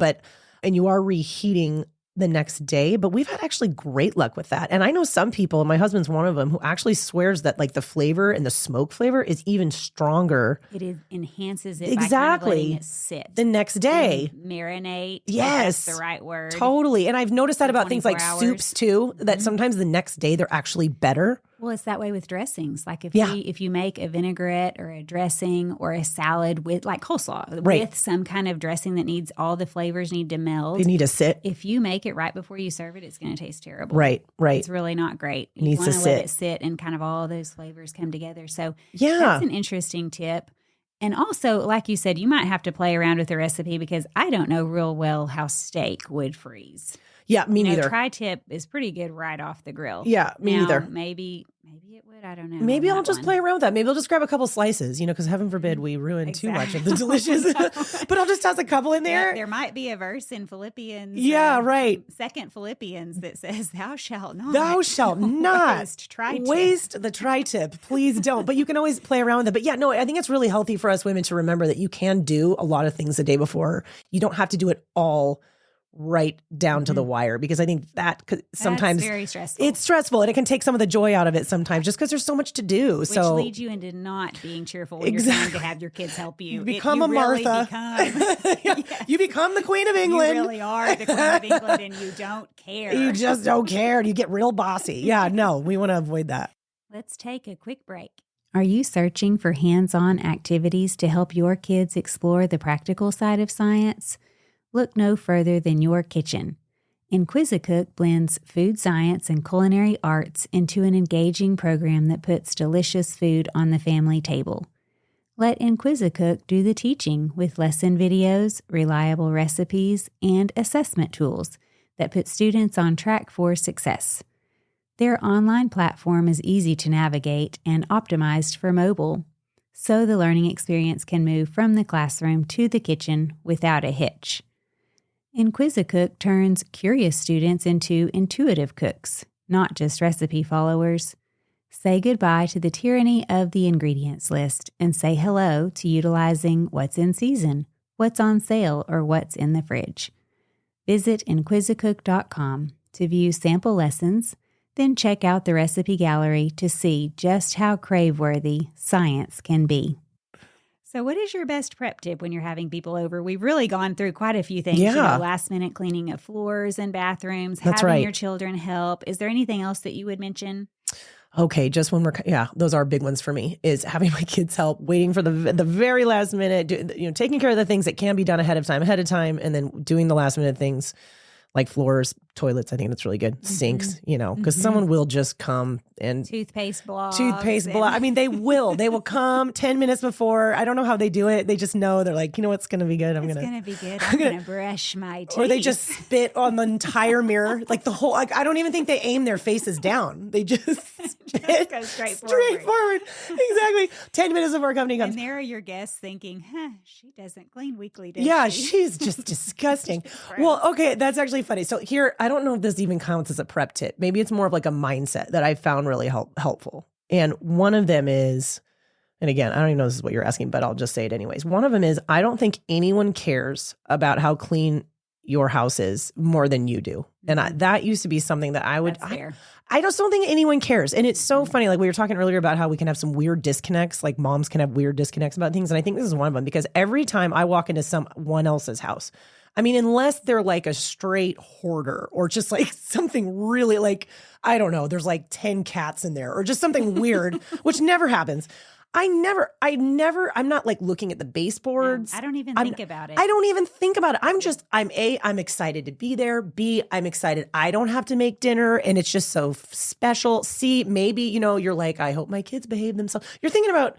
and you are reheating the next day, but we've had actually great luck with that. And I know some people, and my husband's one of them, who actually swears that like the flavor and the smoke flavor is even stronger.
It enhances it
exactly.
by kind of letting it sit
the next day.
And marinate.
Yes.
That's the right word.
Totally. And I've noticed that about things like soups too, that sometimes the next day they're actually better.
Well, it's that way with dressings. Like if you make a vinaigrette or a dressing or a salad with like coleslaw with some kind of dressing that needs all the flavors need to meld.
They need to sit.
If you make it right before you serve it, it's going to taste terrible.
Right.
It's really not great.
It needs to sit.
Let it sit and kind of all those flavors come together. So
yeah,
that's an interesting tip. And also, like you said, you might have to play around with the recipe because I don't know real well how steak would freeze.
Yeah, me neither.
Tri-tip is pretty good right off the grill.
Yeah, me neither.
Maybe it would. I don't know.
Maybe I'll just play around with that. Maybe I'll just grab a couple slices, because heaven forbid we ruin too much of the delicious. But I'll just toss a couple in there.
Yeah, there might be a verse in Philippians.
Yeah, right.
2 Philippians that says, "Thou shalt not.
Thou shalt not
waste
the tri-tip. Please don't." But you can always play around with it. But yeah, no, I think it's really healthy for us women to remember that you can do a lot of things the day before. You don't have to do it all right down to the wire, because I think that sometimes
that's very stressful.
It's stressful and it can take some of the joy out of it sometimes just because there's so much to do.
Which leads you into not being cheerful when you're trying to have your kids help you.
You become a Martha.
Yes.
You become the Queen of England.
You really are the Queen of England and you don't care.
You just don't care. You get real bossy. Yeah, no, we want to avoid that.
Let's take a quick break. Are you searching for hands-on activities to help your kids explore the practical side of science? Look no further than your kitchen. Inquisicook blends food science and culinary arts into an engaging program that puts delicious food on the family table. Let Inquisicook do the teaching with lesson videos, reliable recipes, and assessment tools that put students on track for success. Their online platform is easy to navigate and optimized for mobile, so the learning experience can move from the classroom to the kitchen without a hitch. Inquisicook turns curious students into intuitive cooks, not just recipe followers. Say goodbye to the tyranny of the ingredients list and say hello to utilizing what's in season, what's on sale, or what's in the fridge. Visit inquisicook.com to view sample lessons, then check out the recipe gallery to see just how crave-worthy science can be. So what is your best prep tip when you're having people over? We've really gone through quite a few things.
Yeah.
Last minute cleaning of floors and bathrooms,
That's
having
right.
your children help. Is there anything else that you would mention?
Okay, just when those are big ones for me, is having my kids help, waiting for the very last minute, taking care of the things that can be done ahead of time, and then doing the last minute things like floors, toilets. I think that's really good. Sinks, because someone will just come and
toothpaste block.
I mean, they will come 10 minutes before. I don't know how they do it. They just know. They're like, what's going to be good?
I'm going to be good. I'm going to brush my teeth.
Or they just spit on the entire mirror. Like the whole, I don't even think they aim their faces down. They just spit
go straight
forward. Exactly. 10 minutes before company comes.
And there are your guests thinking, she doesn't clean weekly, does she?
She's just disgusting. Well, okay, that's actually funny. So here, I don't know if this even counts as a prep tip. Maybe it's more of like a mindset that I found really helpful. And one of them is, and again, I don't even know this is what you're asking, but I'll just say it anyways. One of them is, I don't think anyone cares about how clean your house is more than you do. And that used to be something that I would, I just don't think anyone cares. And it's so funny. Like we were talking earlier about how we can have some weird disconnects, like moms can have weird disconnects about things. And I think this is one of them, because every time I walk into someone else's house, I mean, unless they're like a straight hoarder or just like something really like, I don't know, there's like 10 cats in there or just something weird, which never happens. I'm not like looking at the baseboards.
I don't even think about it.
I don't even think about it. I'm excited to be there. B, I'm excited I don't have to make dinner and it's just so special. C, maybe, you're like, I hope my kids behave themselves. You're thinking about,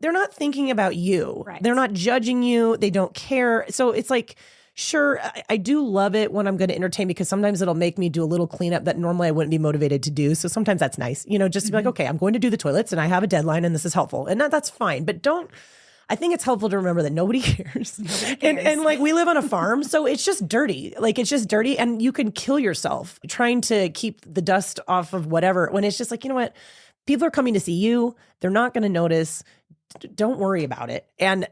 they're not thinking about you.
Right.
They're not judging you. They don't care. So it's like, sure, I do love it when I'm going to entertain, because sometimes it'll make me do a little cleanup that normally I wouldn't be motivated to do. So sometimes that's nice, just to be like, okay, I'm going to do the toilets and I have a deadline and this is helpful. And that's fine. But I think it's helpful to remember that nobody cares. And like we live on a farm, so it's just dirty. Like it's just dirty and you can kill yourself trying to keep the dust off of whatever, when it's just like, you know what? People are coming to see you. They're not going to notice. don't worry about it. And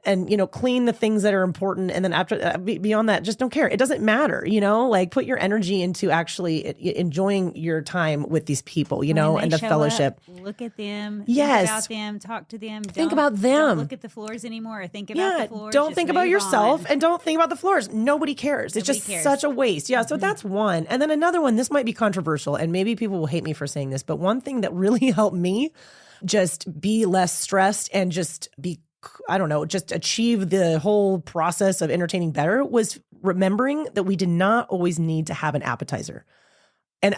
clean the things that are important. And then after beyond that, just don't care. It doesn't matter, like put your energy into actually enjoying your time with these people, and the fellowship.
Look at them.
Yes.
Think about them. Talk to them.
Think about them.
Don't look at the floors anymore or think about the floors.
Don't think about yourself and don't think about the floors. Nobody cares. It's just such a waste. Yeah. So that's one. And then another one, this might be controversial and maybe people will hate me for saying this, but one thing that really helped me just be less stressed and just just achieve the whole process of entertaining better was remembering that we did not always need to have an appetizer. And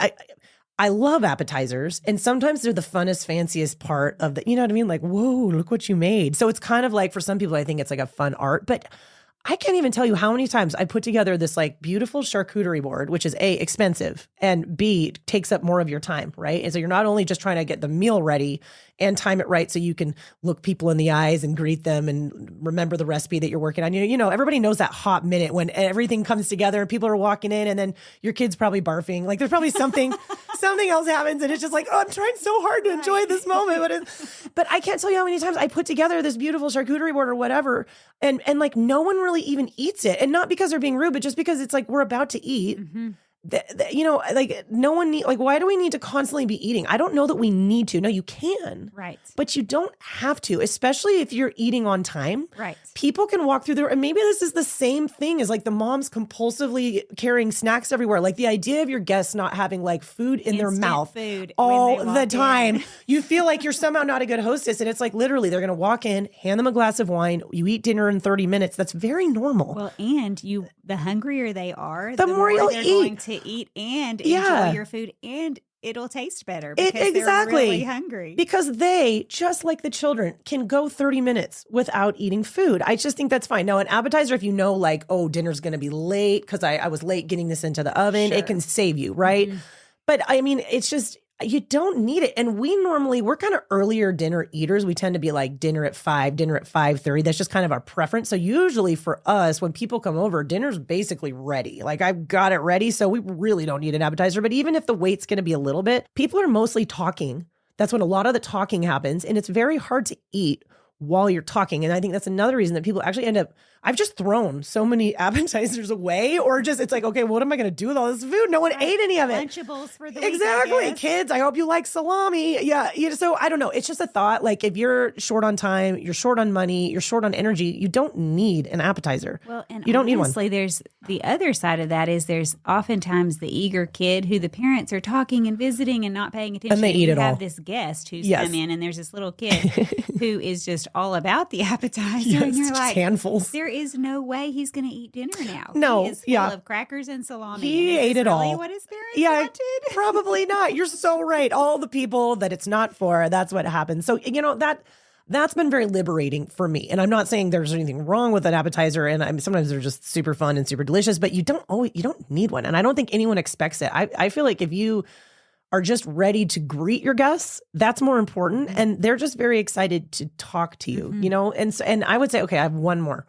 I love appetizers, and sometimes they're the funnest, fanciest part of the, you know what I mean? Like, whoa, look what you made. So it's kind of like, for some people, I think it's like a fun art, but I can't even tell you how many times I put together this like beautiful charcuterie board, which is A, expensive, and B, takes up more of your time, right? And so you're not only just trying to get the meal ready and time it right so you can look people in the eyes and greet them and remember the recipe that you're working on. Everybody knows that hot minute when everything comes together and people are walking in and then your kid's probably barfing. Like there's probably something else happens and it's just like, oh, I'm trying so hard to enjoy this moment. But I can't tell you how many times I put together this beautiful charcuterie board or whatever and like no one really even eats it. And not because they're being rude, but just because it's like we're about to eat. Mm-hmm. Like no one why do we need to constantly be eating? I don't know that we need to. No, you can.
Right.
But you don't have to, especially if you're eating on time.
Right.
People can walk through there. And maybe this is the same thing as like the moms compulsively carrying snacks everywhere. Like the idea of your guests not having like food in their mouth
food
all the time. You feel like you're somehow not a good hostess. And it's like literally they're going to walk in, hand them a glass of wine. You eat dinner in 30 minutes. That's very normal.
Well, and the hungrier they are,
the more you'll
they're going to eat and enjoy your food, and it'll taste better because they're really hungry.
Because they, just like the children, can go 30 minutes without eating food. I just think that's fine. Now, an appetizer, if you know like, oh, dinner's going to be late because I was late getting this into the oven, it can save you, right? Mm-hmm. But I mean, it's just, you don't need it. And we're kind of earlier dinner eaters. We tend to be like dinner at 5, dinner at 5:30. That's just kind of our preference. So usually for us, when people come over, dinner's basically ready. Like I've got it ready. So we really don't need an appetizer. But even if the wait's going to be a little bit, people are mostly talking. That's when a lot of the talking happens. And it's very hard to eat while you're talking. And I think that's another reason that people actually end up, I've just thrown so many appetizers away, or just, it's like, okay, what am I going to do with all this food? No one ate any of it.
Lunchables for the
week, kids, I hope you like salami. Yeah. So I don't know. It's just a thought. Like if you're short on time, you're short on money, you're short on energy, you don't need an appetizer.
Well, and
you don't need one.
Honestly, there's the other side of that is there's oftentimes the eager kid who the parents are talking and visiting and not paying attention.
And they eat it all.
You have this guest who's come in and there's this little kid who is just all about the appetizer. And you're like,
handfuls.
There is no way he's going to eat dinner now.
No,
he is full of crackers and salami.
He ate it all.
What his parents wanted?
Probably not. You're so right. All the people that it's not for, that's what happens. So, that's been very liberating for me. And I'm not saying there's anything wrong with an appetizer. And sometimes they're just super fun and super delicious, but you don't need one. And I don't think anyone expects it. I feel like if you are just ready to greet your guests, that's more important. And they're just very excited to talk to you, And I would say, okay, I have one more.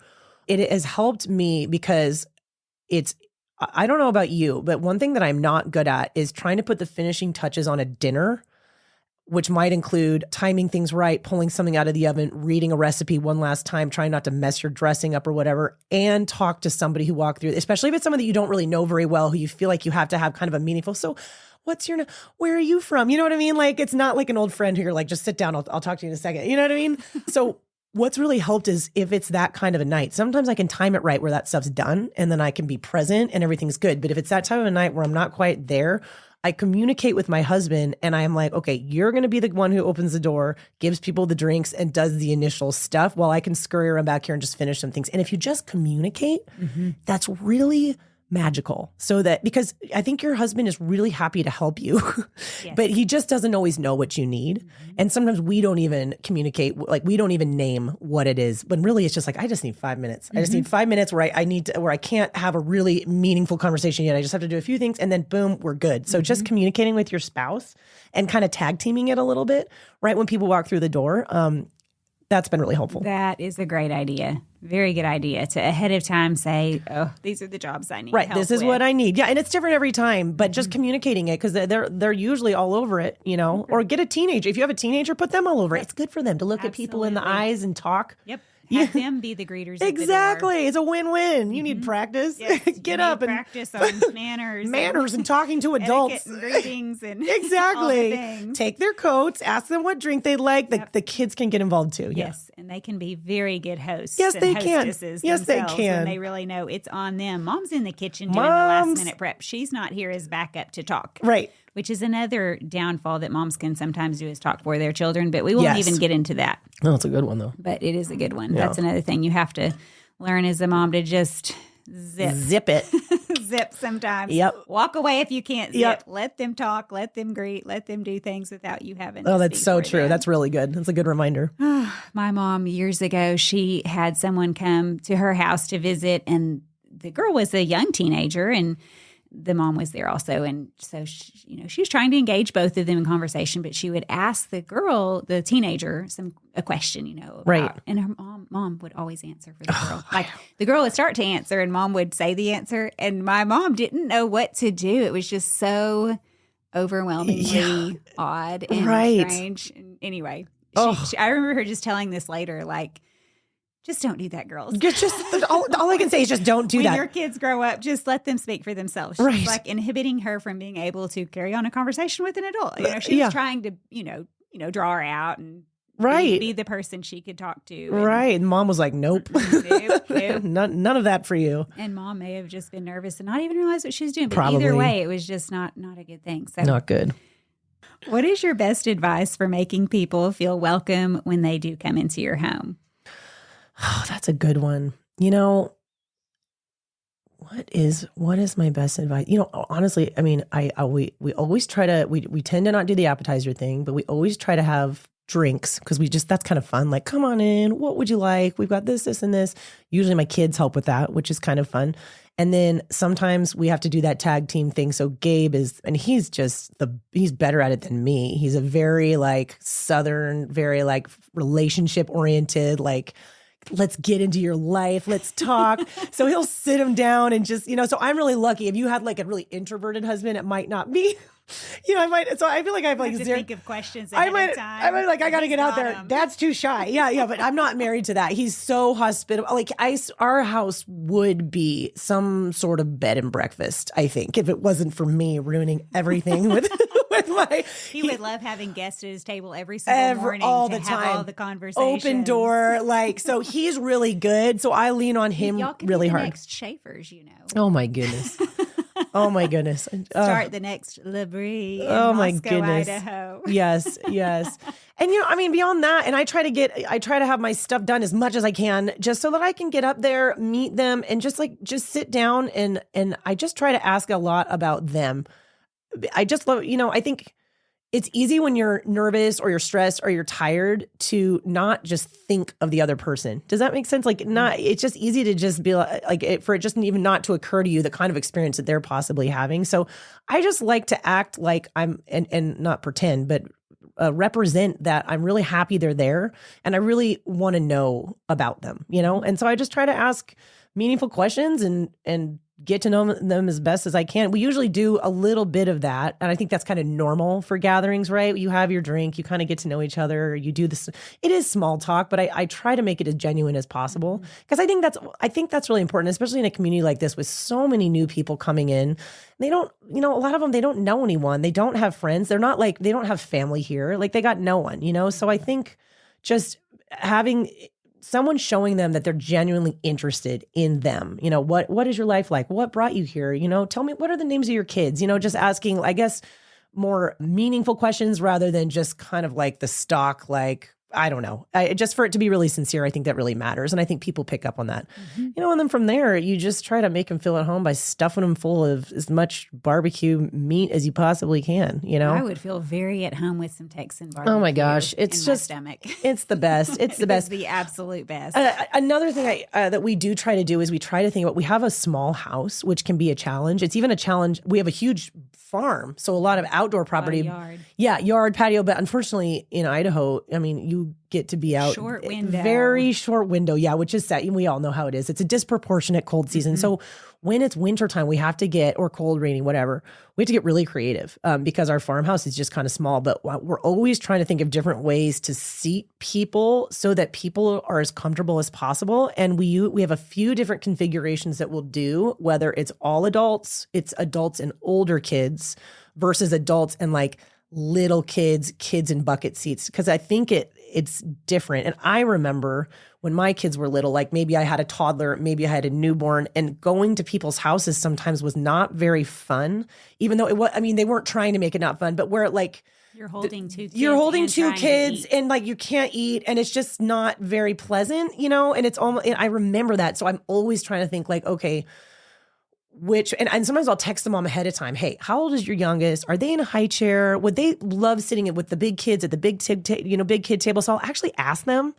It has helped me because I don't know about you, but one thing that I'm not good at is trying to put the finishing touches on a dinner, which might include timing things right, pulling something out of the oven, reading a recipe one last time, trying not to mess your dressing up or whatever, and talk to somebody who walked through, especially if it's someone that you don't really know very well, who you feel like you have to have kind of a meaningful, so where are you from? You know what I mean? Like, it's not like an old friend who you're like, just sit down, I'll talk to you in a second. You know what I mean? So what's really helped is if it's that kind of a night, sometimes I can time it right where that stuff's done and then I can be present and everything's good. But if it's that time of a night where I'm not quite there, I communicate with my husband and I am like, okay, you're going to be the one who opens the door, gives people the drinks and does the initial stuff while I can scurry around back here and just finish some things. And if you just communicate, that's really magical. So that, because I think your husband is really happy to help you, but he just doesn't always know what you need. And sometimes we don't even communicate, like we don't even name what it is, when really it's just like, I just need 5 minutes. I just need 5 minutes where where I can't have a really meaningful conversation yet. I just have to do a few things and then boom, we're good. So just communicating with your spouse and kind of tag teaming it a little bit, right when people walk through the door, that's been really helpful.
That is a great idea. Very good idea to ahead of time say, oh, these are the jobs I need
Right.
help
This is
with.
what I need. Yeah. And it's different every time, but just communicating it because they're usually all over it, you know, or get a teenager. If you have a teenager, put them all over it. It's good for them to look at people in the eyes and talk.
Yep. Have them be the greeters.
Exactly. It's a win-win. You need practice.
Yes,
Get up and
practice on manners
and talking to adults.
Etiquette and greetings and
Exactly.
all the things.
Take their coats, ask them what drink they like. The kids can get involved too.
Yes, and they can be very good hosts.
Yes,
and
they can.
hostesses
Yes, they
themselves,
can.
And they really know it's on them. Mom's in the kitchen doing the last minute prep. She's not here as backup to talk.
Right.
Which is another downfall that moms can sometimes do is talk for their children, but we won't even get into that.
No, it's a good one though.
But it is a good one. Yeah. That's another thing you have to learn as a mom to just zip
it.
Zip sometimes.
Yep.
Walk away if you can't zip.
Yep.
Let them talk, let them greet, let them do things without you having
Oh,
to
that's
speak
so
for
true.
them.
That's really good. That's a good reminder.
My mom, years ago, she had someone come to her house to visit, and the girl was a young teenager, and the mom was there also. And so, she was trying to engage both of them in conversation, but she would ask the girl, the teenager, a question, about,
right.
And her mom would always answer for the girl. Like the girl would start to answer and mom would say the answer. And my mom didn't know what to do. It was just so overwhelmingly odd and strange. And anyway, I remember her just telling this later, like, just don't do that, girls.
All I can say is just don't do that.
When your kids grow up, just let them speak for themselves. She's
right.
like inhibiting her from being able to carry on a conversation with an adult. She was trying to, draw her out and be the person she could talk to. And,
right. And mom was like, nope.
Nope.
None of that for you.
And mom may have just been nervous and not even realize what she was doing. But
Probably.
Either way, it was just not a good thing. So
not good.
What is your best advice for making people feel welcome when they do come into your home?
Oh, that's a good one. What is my best advice? Honestly, I mean, we always try to, we tend to not do the appetizer thing, but we always try to have drinks because that's kind of fun. Like, come on in. What would you like? We've got this, this, and this. Usually my kids help with that, which is kind of fun. And then sometimes we have to do that tag team thing. So Gabe he's better at it than me. He's a very Southern, very relationship oriented, let's get into your life. Let's talk. So he'll sit him down and just, so I'm really lucky. If you had a really introverted husband, it might not be, I might, so I feel like I have
to think of questions ahead of time.
I might I got to get out there. Dad's too shy. Yeah. But I'm not married to that. He's so hospitable. Our house would be some sort of bed and breakfast, I think, if it wasn't for me ruining everything with
He would love having guests at his table every single morning
all
to
the
have
time.
all the conversations.
Open door, so he's really good. So I lean on him
Y'all can
really
be the
hard.
Next Schaefer's,
Oh my goodness. Oh my goodness.
Start the next Labrie in
my
Moscow,
goodness.
Idaho.
Yes. And beyond that, and I try to have my stuff done as much as I can just so that I can get up there, meet them, and just sit down and I just try to ask a lot about them. I just love, I think it's easy when you're nervous or you're stressed or you're tired to not just think of the other person. Does that make sense? It's just easy to just be for it just even not to occur to you the kind of experience that they're possibly having. So I just like to act like I'm, and not pretend, but represent that I'm really happy they're there and I really want to know about them, And so I just try to ask meaningful questions and get to know them as best as I can. We usually do a little bit of that. And I think that's kind of normal for gatherings, right? You have your drink, you kind of get to know each other. You do this. It is small talk, but I try to make it as genuine as possible because I think that's really important, especially in a community like this with so many new people coming in. They don't, a lot of them, they don't know anyone. They don't have friends. They're not they don't have family here. They got no one, So I think just having someone showing them that they're genuinely interested in them. What is your life like? What brought you here? Tell me, what are the names of your kids? Just asking, I guess, more meaningful questions rather than just kind of the stock, I don't know. Just for it to be really sincere, I think that really matters. And I think people pick up on that. And then from there, you just try to make them feel at home by stuffing them full of as much barbecue meat as you possibly can,
I would feel very at home with some Texan barbecue.
Oh my gosh. It's just,
stomach.
It's the best. It's the best.
It's the absolute best.
Another thing that we do try to do is we try to think about, we have a small house, which can be a challenge. It's even a challenge. We have a huge farm. So a lot of outdoor property.
Yard.
Yeah, yard, patio. But unfortunately, in Idaho, I mean, you get to be out.
Short window.
Very short window. Yeah, which is sad. We all know how it is. It's a disproportionate cold season. So when it's wintertime, we have to get, or cold, rainy, whatever, we have to get really creative because our farmhouse is just kind of small. But we're always trying to think of different ways to seat people so that people are as comfortable as possible. And we have a few different configurations that we'll do, whether it's all adults, it's adults and older kids versus adults and like little kids in bucket seats. Because I think it's different. And I remember when my kids were little, like maybe I had a toddler, maybe I had a newborn, and going to people's houses sometimes was not very fun, even though it was, I mean, they weren't trying to make it not fun, but where like,
you're holding
two kids and like you can't eat and it's just not very pleasant, you know, and it's almost, and I remember that. So I'm always trying to think like, okay, and sometimes I'll text the mom ahead of time. Hey, how old is your youngest? Are they in a high chair? Would they love sitting with the big kids at the big kid table? So I'll actually ask them.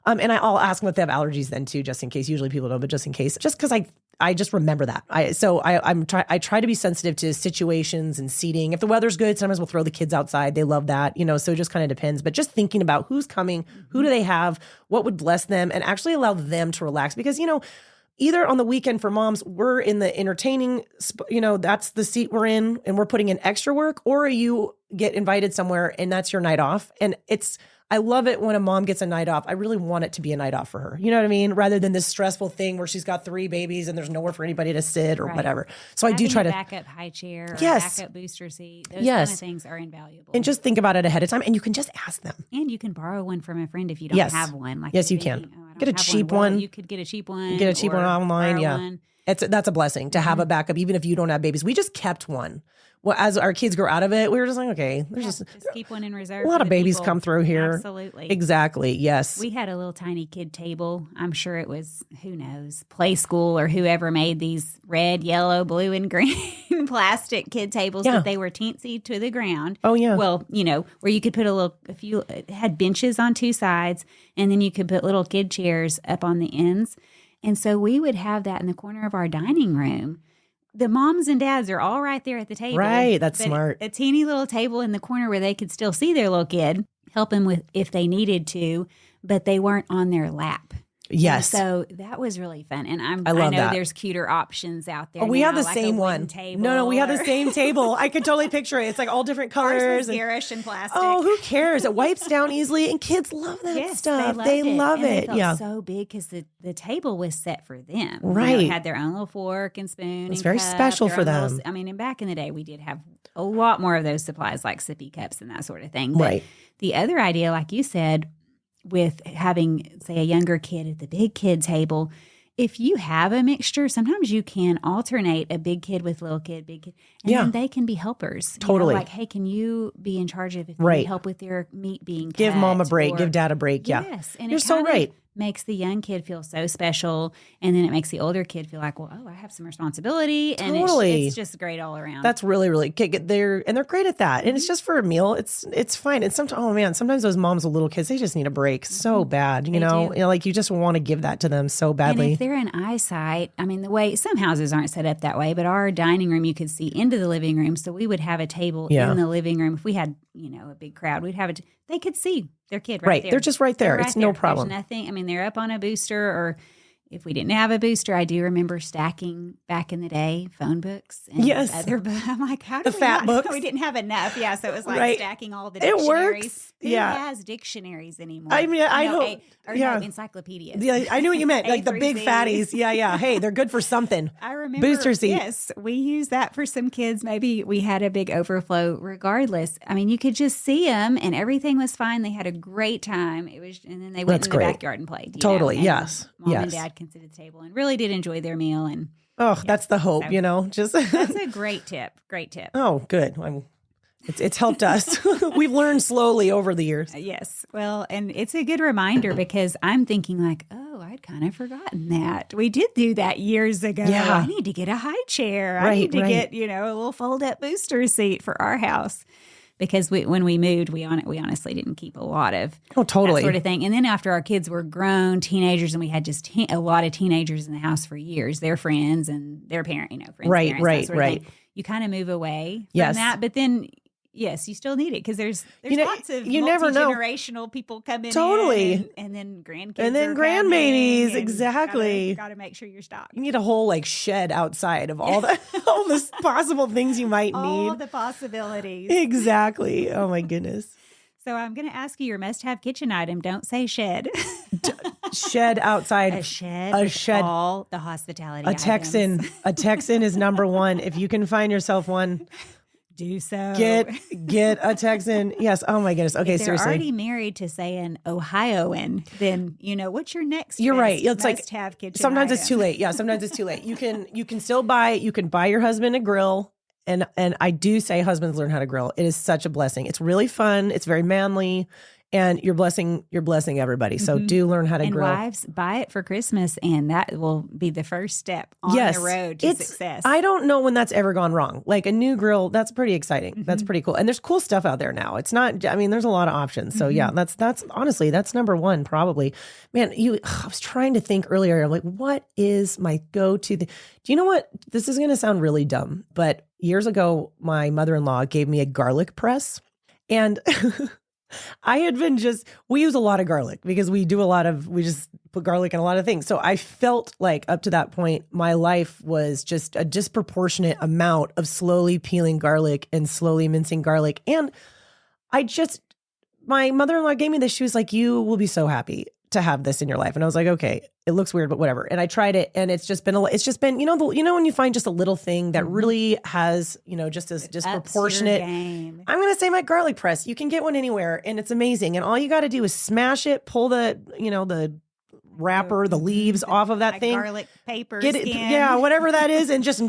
And I'll ask them if they have allergies then too, just in case. Usually people don't, but just in case, just because I just remember that. I try to be sensitive to situations and seating. If the weather's good, sometimes we'll throw the kids outside. They love that, you know, so it just kind of depends. But just thinking about who's coming, who do they have, what would bless them, and actually allow them to relax. Because, you know, either on the weekend for moms, we're in the entertaining, you know, that's the seat we're in and we're putting in extra work, or you get invited somewhere and that's your night off. And I love it when a mom gets a night off. I really want it to be a night off for her. You know what I mean? Rather than this stressful thing where she's got 3 babies and there's nowhere for anybody to sit or whatever. So
having
I do try
a
to
backup high chair, or backup booster seat. Those kind of things are invaluable.
And just think about it ahead of time, and you can just ask them.
And you can borrow one from a friend if you don't have one. Like
yes, you can. Get a cheap one.
You could get a cheap one.
Get a cheap one online. Yeah.
One.
That's a blessing to have a backup, even if you don't have babies. We just kept one. Well, as our kids grow out of it, we were just like, okay, there's
just keep one in reserve.
A lot of babies come through here.
Absolutely.
Exactly. Yes.
We had a little tiny kid table. I'm sure it was, who knows, Play School or whoever made these red, yellow, blue, and green plastic kid tables, but they were teensy to the ground.
Oh, yeah.
Well, you know, where you could put it had benches on 2 sides, and then you could put little kid chairs up on the ends. And so we would have that in the corner of our dining room. The moms and dads are all right there at the table.
Right, that's smart.
A teeny little table in the corner where they could still see their little kid, help them with if they needed to, but they weren't on their lap.
Yes.
And so that was really fun. And I know
that.
There's cuter options out there.
Oh, we have the
like
same one. No, we have the same table. I could totally picture it. It's like all different colors.
Ours was garish and plastic.
Oh, who cares? It wipes down easily, and kids love that stuff. They love it.
They felt so big because the table was set for them.
Right.
You know, it had their own little fork and spoon.
It's very special for them.
And back in the day, we did have a lot more of those supplies like sippy cups and that sort of thing. But
right.
The other idea, like you said, with having, say, a younger kid at the big kid table, if you have a mixture, sometimes you can alternate a big kid with little kid, big kid, and then they can be helpers.
Totally.
You know, like, hey, can you be in charge of if you need help with their meat being cut?
Give mom a break, give dad a break. Yeah.
Yes. And
you're so right.
Makes the young kid feel so special, and then it makes the older kid feel like, well, I have some responsibility, and it's just great all around.
That's really, really good. They're great at that, and it's just for a meal. It's fine. And sometimes those moms with little kids, they just need a break so bad. You know, like you just want to give that to them so badly.
And if they're in eyesight, I mean, the way some houses aren't set up that way, but our dining room you could see into the living room, so we would have a table in the living room. If we had a big crowd, we'd have they could see their kid right there.
They're just right there. It's no problem.
There's nothing. I mean, they're up on a booster, or if we didn't have a booster, I do remember stacking back in the day phone books and other books. I'm like, how do
the fat books?
We didn't have enough. Yeah, so it was like stacking all the dictionaries.
It works.
Who has dictionaries anymore?
I mean, no,
encyclopedias.
Yeah, I knew what you meant, like the big fatties. Yeah. Hey, they're good for something.
I remember
booster seat.
Yes, we used that for some kids. Maybe we had a big overflow. Regardless, I mean, you could just see them, and everything was fine. They had a great time. It was, and then they went in the backyard and played.
Totally,
and
yes.
Mom and Dad can sit at the table and really did enjoy their meal. And
that's the hope, Just
that's a great tip. Great tip.
Oh, good. It's helped us. We've learned slowly over the years.
Yes. Well, and it's a good reminder because I'm thinking like, oh, I'd kind of forgotten that. We did do that years ago.
Yeah.
I need to get a high chair. I need to get, a little fold-up booster seat for our house. because when we moved, we honestly didn't keep a lot of that sort of thing. And then after our kids were grown, teenagers, and we had just a lot of teenagers in the house for years, their friends and their friends, parents, that sort of thing. You kind of move away from that, but then. Yes, you still need it because there's lots of multi-generational people come in and then grandkids
and then grandbabies. Exactly.
Got to make sure you're stocked.
You need a whole shed outside of all the possible things you might need.
All the possibilities.
Exactly. Oh my goodness.
So I'm going to ask you your must-have kitchen item. Don't say shed.
Shed outside.
A shed. All the hospitality.
A Texan is number one. If you can find yourself one.
Do so.
Get a Texan. Yes. Oh my goodness. Okay,
if they're
seriously.
already married to say an Ohioan, then what's your next?
You're right. It's
must-have kitchen.
Sometimes
item.
it's too late. Yeah. Sometimes it's too late. You can still buy. You can buy your husband a grill, and I do say husbands learn how to grill. It is such a blessing. It's really fun. It's very manly. And you're blessing everybody. So do learn how to grill.
And wives, buy it for Christmas, and that will be the first step on the road to success.
I don't know when that's ever gone wrong. Like a new grill, that's pretty exciting. That's pretty cool. And there's cool stuff out there now. It's not, there's a lot of options. So yeah, that's honestly, that's number one probably. Man, I was trying to think earlier. I'm like, what is my go-to? Do you know what? This is going to sound really dumb, but years ago, my mother-in-law gave me a garlic press, and I had been we use a lot of garlic because we just put garlic in a lot of things. So I felt like up to that point, my life was just a disproportionate amount of slowly peeling garlic and slowly mincing garlic. And my mother-in-law gave me this. She was like, you will be so happy to have this in your life. And I was like, okay, it looks weird, but whatever. And I tried it, and it's just been when you find just a little thing that really has, just as disproportionate. I'm going to say my garlic press. You can get one anywhere, and it's amazing. And all you got to do is smash it, pull the wrapper, the leaves off of that thing,
garlic paper,
get it, whatever that is, and just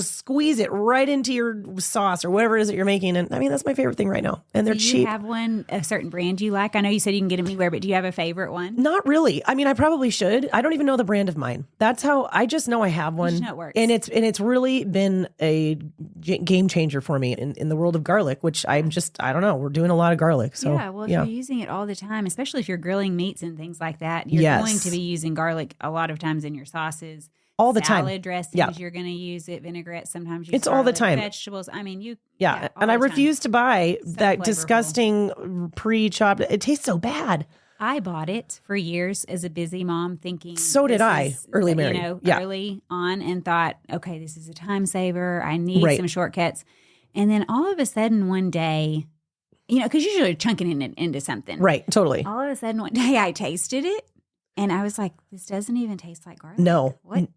squeeze it right into your sauce or whatever it is that you're making. And that's my favorite thing right now. And they're cheap.
Do you have a certain brand you like? I know you said you can get them anywhere, but do you have a favorite one?
Not really. I probably should. I don't even know the brand of mine. That's how I just know I have one.
You just know it works.
And it's really been a game changer for me in the world of garlic, which I don't know. We're doing a lot of garlic. So
if you're using it all the time, especially if you're grilling meats and things like that, you're going to be using garlic a lot of times in your sauces.
All the time.
Salad dressings, you're going to use it. Vinaigrette, sometimes you use
it's all the time.
Vegetables.
And I refuse to buy that disgusting pre-chopped. It tastes so bad.
I bought it for years as a busy mom, thinking.
So did I, early married.
Early on, and thought, okay, this is a time saver. I need some shortcuts. And then all of a sudden one day, because usually you're chunking it into something.
Right, totally.
All of a sudden one day I tasted it. And I was like, this doesn't even taste like garlic.
No.
What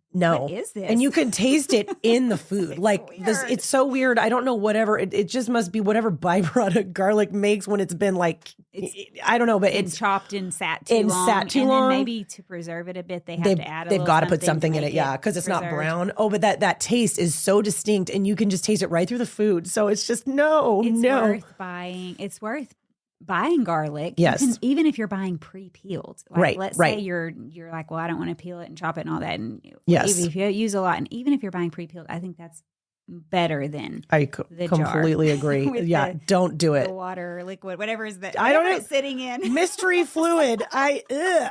is this?
And you can taste it in the food.
It's
so weird. I don't know, whatever. It just must be whatever byproduct garlic makes when it's been I don't know, but it's
chopped and sat too long. Then maybe to preserve it a bit, they've got to
put something in it. Yeah, because it's not brown. Oh, but that taste is so distinct, and you can just taste it right through the food. So it's just
It's worth buying. It's worth buying garlic.
Yes.
Even if you're buying pre-peeled. Let's say you're like, well, I don't want to peel it and chop it and all that. And if you use a lot, and even if you're buying pre-peeled, I think that's better than
I completely agree. Don't do it.
The water, liquid, whatever is that.
I don't know.
It's sitting in
mystery fluid. I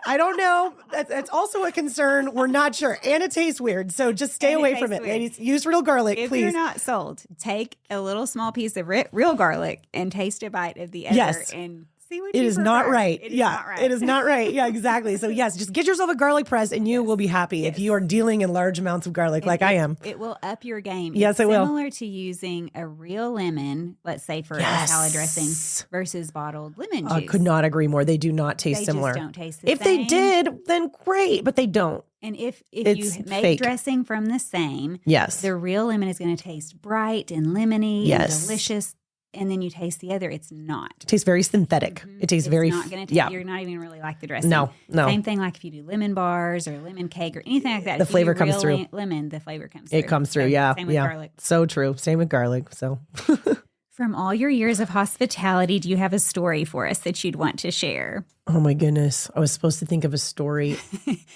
don't know. That's also a concern. We're not sure, and it tastes weird. So just stay away from it, ladies. Use real garlic, please.
If you're not sold, take a little small piece of real garlic and taste a bite of the other, and see what
it is
prefer.
not right.
It is not right.
It is not right. Yeah, exactly. So yes, just get yourself a garlic press, and you will be happy if you are dealing in large amounts of garlic, I am.
It will up your game.
Yes, it will.
Similar to using a real lemon, let's say for a salad dressing, versus bottled lemon juice.
I could not agree more. They do not taste similar.
They just don't taste the same.
If they did, then great, but they don't.
And if you make fake dressing from the same, the real lemon is going to taste bright and lemony and delicious. And then you taste the other, it's not.
It tastes very synthetic. It tastes very
not going to taste. You're not even really like the dressing.
No.
Same thing like if you do lemon bars or lemon cake or anything like that.
The flavor comes through.
Lemon, the flavor comes through.
It comes through, yeah.
Same with garlic.
So true. Same with garlic. So
from all your years of hospitality, do you have a story for us that you'd want to share?
Oh my goodness. I was supposed to think of a story.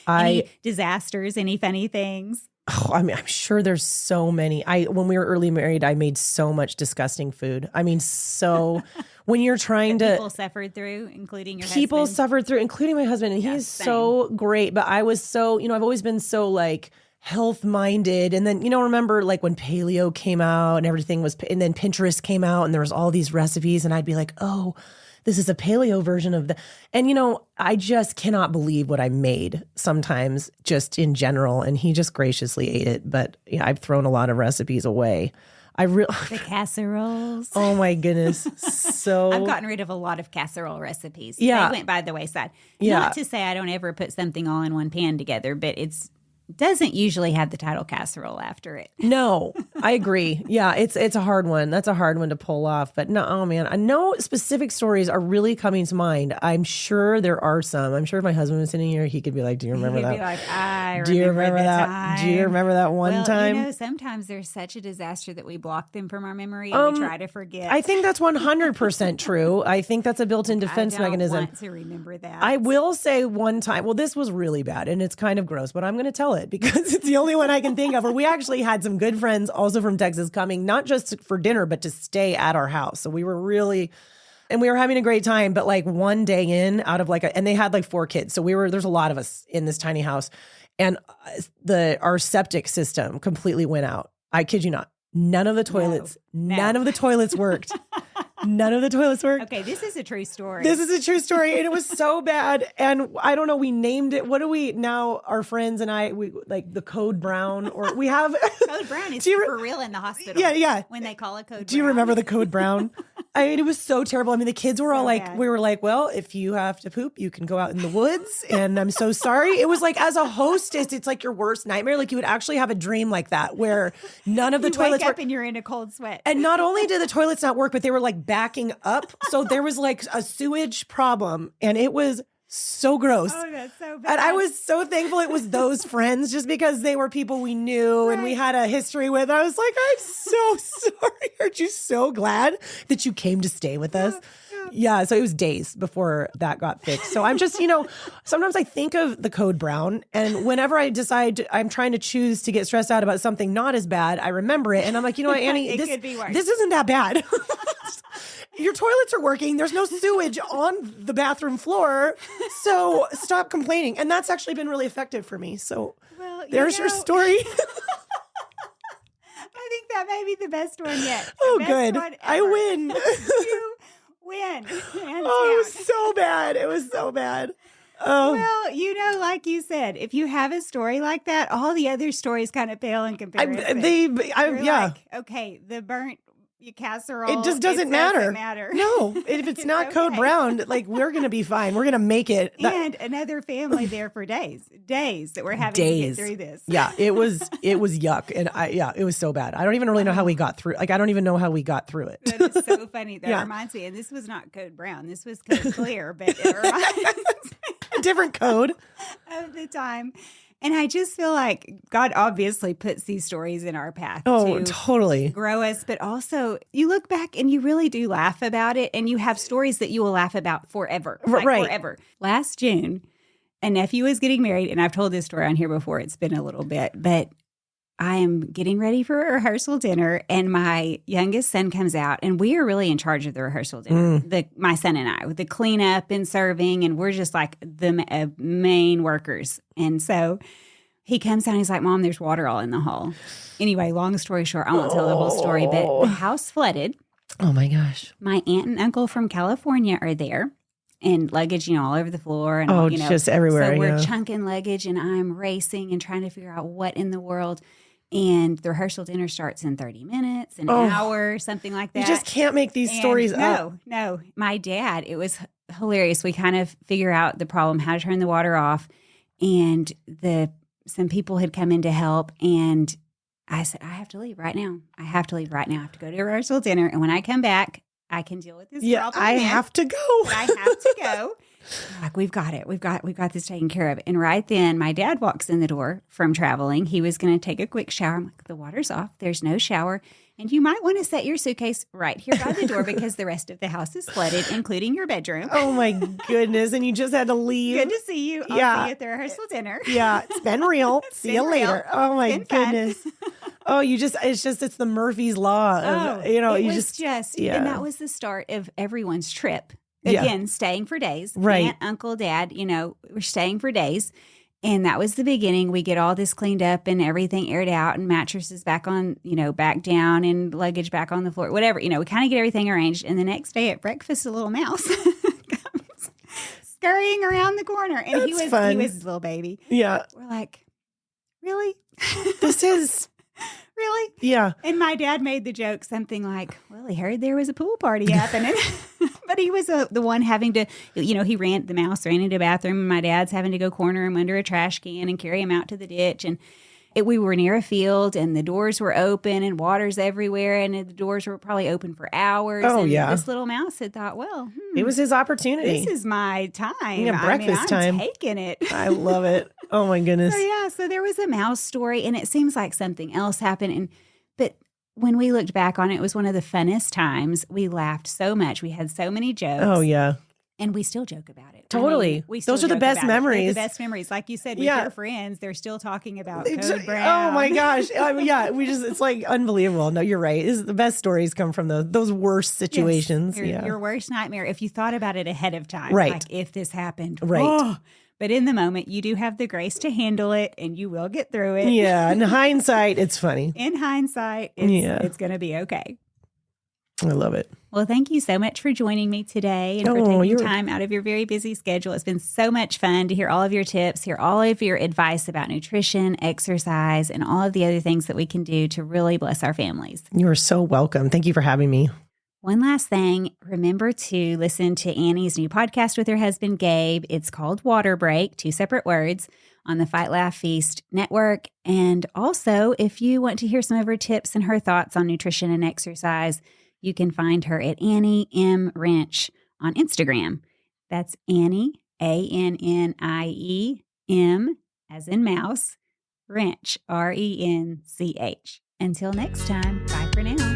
Any disasters, any funny things?
Oh, I mean, I'm sure there's so many. When we were early married, I made so much disgusting food. I mean, so when you're trying to,
people suffered through, including your
people
husband.
suffered through, including my husband, and he's so great. But I was so, I've always been so like health minded. And then, remember like when paleo came out and everything was, and then Pinterest came out and there was all these recipes, and I'd be like, oh, this is a paleo version of the, and I just cannot believe what I made sometimes just in general. And he just graciously ate it. But I've thrown a lot of recipes away.
The casseroles.
Oh my goodness. So
I've gotten rid of a lot of casserole recipes.
Yeah.
They went by the wayside.
Yeah.
Not to say I don't ever put something all in one pan together, but doesn't usually have the title casserole after it.
No, I agree. Yeah, it's a hard one. That's a hard one to pull off. But no, oh man, I know specific stories are really coming to mind. I'm sure there are some. I'm sure if my husband was sitting here, he could be like, "Do you remember that?
He'd be like, I
Do you remember that?
time.
Do you remember that one time?"
Sometimes there's such a disaster that we block them from our memory and we try to forget.
I think that's 100% true. I think that's a built-in defense mechanism.
I don't want to remember that.
I will say one time, well, this was really bad and it's kind of gross, but I'm going to tell it because it's the only one I can think of where we actually had some good friends also from Texas coming, not just for dinner, but to stay at our house. So we were and we were having a great time, but like one day in out of and they had like 4 kids. So there's a lot of us in this tiny house, and our septic system completely went out. I kid you not. None of the toilets worked. None of the toilets worked.
Okay, this is a true story.
This is a true story, and it was so bad. And I don't know, we named it. What do we now? Our friends and I, we like the Code Brown, or we have
Code Brown is for real in the hospital.
Yeah.
When they call it Code Brown.
Do you remember the Code Brown? I mean, it was so terrible. I mean, the kids were all like,
bad.
we were like, well, if you have to poop, you can go out in the woods. And I'm so sorry. It was like, as a hostess, it's like your worst nightmare. Like you would actually have a dream like that where none of the toilets
wake up and you're in a cold sweat.
And not only did the toilets not work, but they were like backing up. So there was like a sewage problem, and it was so gross.
Oh, that's so bad.
And I was so thankful it was those friends, just because they were people we knew and we had a history with. I was like, I'm so sorry. Aren't you so glad that you came to stay with us? Yeah, so it was days before that got fixed. So I'm just, sometimes I think of the Code Brown, and whenever I decide I'm trying to choose to get stressed out about something not as bad, I remember it. And I'm like, you know what, Annie,
could be worse.
This isn't that bad. Your toilets are working. There's no sewage on the bathroom floor. So stop complaining. And that's actually been really effective for me. So there's your story.
I think that may be the best one yet.
Oh, good. I win.
You win.
Oh, it was so bad. It was so bad. Oh.
Well, like you said, if you have a story like that, all the other stories kind of pale in comparison.
Yeah.
Like, okay, the burnt casserole.
It just doesn't matter. No, if it's not
okay.
Code Brown, like we're going to be fine. We're going to make it.
And another family there for days that we're having to get through this.
Yeah, it was yuck. And it was so bad. I don't even really know how we got through. Like, I don't even know how we got through it.
That is so funny. That reminds me, and this was not Code Brown. This was Code Clear, but it reminds
a different code
of the time. And I just feel like God obviously puts these stories in our path.
Oh, totally.
Grow us. But also, you look back and you really do laugh about it. And you have stories that you will laugh about forever.
Right.
Forever. Last June, a nephew was getting married. And I've told this story on here before. It's been a little bit. But I am getting ready for a rehearsal dinner. And my youngest son comes out. And we are really in charge of the rehearsal dinner. My son and I, with the cleanup and serving. And we're just like the main workers. And so he comes down, he's like, Mom, there's water all in the hall. Anyway, long story short, I won't tell the whole story, but the house flooded.
Oh my gosh.
My aunt and uncle from California are there, and luggage, all over the floor. And
just everywhere.
So we're chunking luggage, and I'm racing and trying to figure out what in the world. And the rehearsal dinner starts in 30 minutes, an hour, something like that.
You just can't make these stories up.
No. My dad, it was hilarious. We kind of figure out the problem, how to turn the water off. And some people had come in to help. And I said, I have to leave right now. I have to go to a rehearsal dinner. And when I come back, I can deal with this
Yeah,
problem.
I
then.
have to go.
I have to go. Like, we've got it. We've got this taken care of. And right then, my dad walks in the door from traveling. He was going to take a quick shower. I'm like, the water's off. There's no shower. And you might want to set your suitcase right here by the door because the rest of the house is flooded, including your bedroom.
Oh my goodness. And you just had to leave.
Good to see you. I'll see you at the rehearsal dinner.
Yeah. It's been real. See you later. Oh my goodness. Oh, it's the Murphy's Law. Of,
and
yeah.
that was the start of everyone's trip. Again, staying for days.
Right.
Aunt, uncle, dad, we're staying for days. And that was the beginning. We get all this cleaned up and everything aired out and mattresses back on, back down and luggage back on the floor, whatever. We kind of get everything arranged. And the next day at breakfast, a little mouse comes scurrying around the corner. And he was his little baby.
Yeah.
We're like, really?
This is...
Really?
Yeah.
And my dad made the joke, something like, well, he heard there was a pool party happening. But he was the one having to, the mouse ran into the bathroom, and my dad's having to go corner him under a trash can and carry him out to the ditch. And we were near a field, and the doors were open, and water's everywhere, and the doors were probably open for hours.
Oh,
and
yeah.
This little mouse had thought, well,
it was his opportunity.
This is my time.
Yeah, breakfast time.
I'm taking it.
I love it. Oh, my goodness.
So there was a mouse story, and it seems like something else happened. But when we looked back on it, it was one of the funnest times. We laughed so much. We had so many jokes.
Oh, yeah.
And we still joke about it.
Totally. Those are the best memories.
The best memories. Like you said, with your friends, they're still talking about Code Brown.
Oh my gosh. It's like unbelievable. No, you're right. The best stories come from those worst situations.
Yes. Your worst nightmare. If you thought about it ahead of time.
Right.
Like if this happened.
Right.
Oh. But in the moment, you do have the grace to handle it, and you will get through it.
Yeah. In hindsight, it's funny.
In hindsight, it's going to be okay.
I love it.
Well, thank you so much for joining me today and for taking time out of your very busy schedule. It's been so much fun to hear all of your tips, hear all of your advice about nutrition, exercise, and all of the other things that we can do to really bless our families.
You are so welcome. Thank you for having me.
One last thing, remember to listen to Annie's new podcast with her husband, Gabe. It's called Water Break, 2 separate words, on the Fight, Laugh, Feast network. And also, if you want to hear some of her tips and her thoughts on nutrition and exercise, you can find her at Annie M. Rench on Instagram. That's Annie, Annie M as in mouse, Rench, Rench. Until next time, bye for now.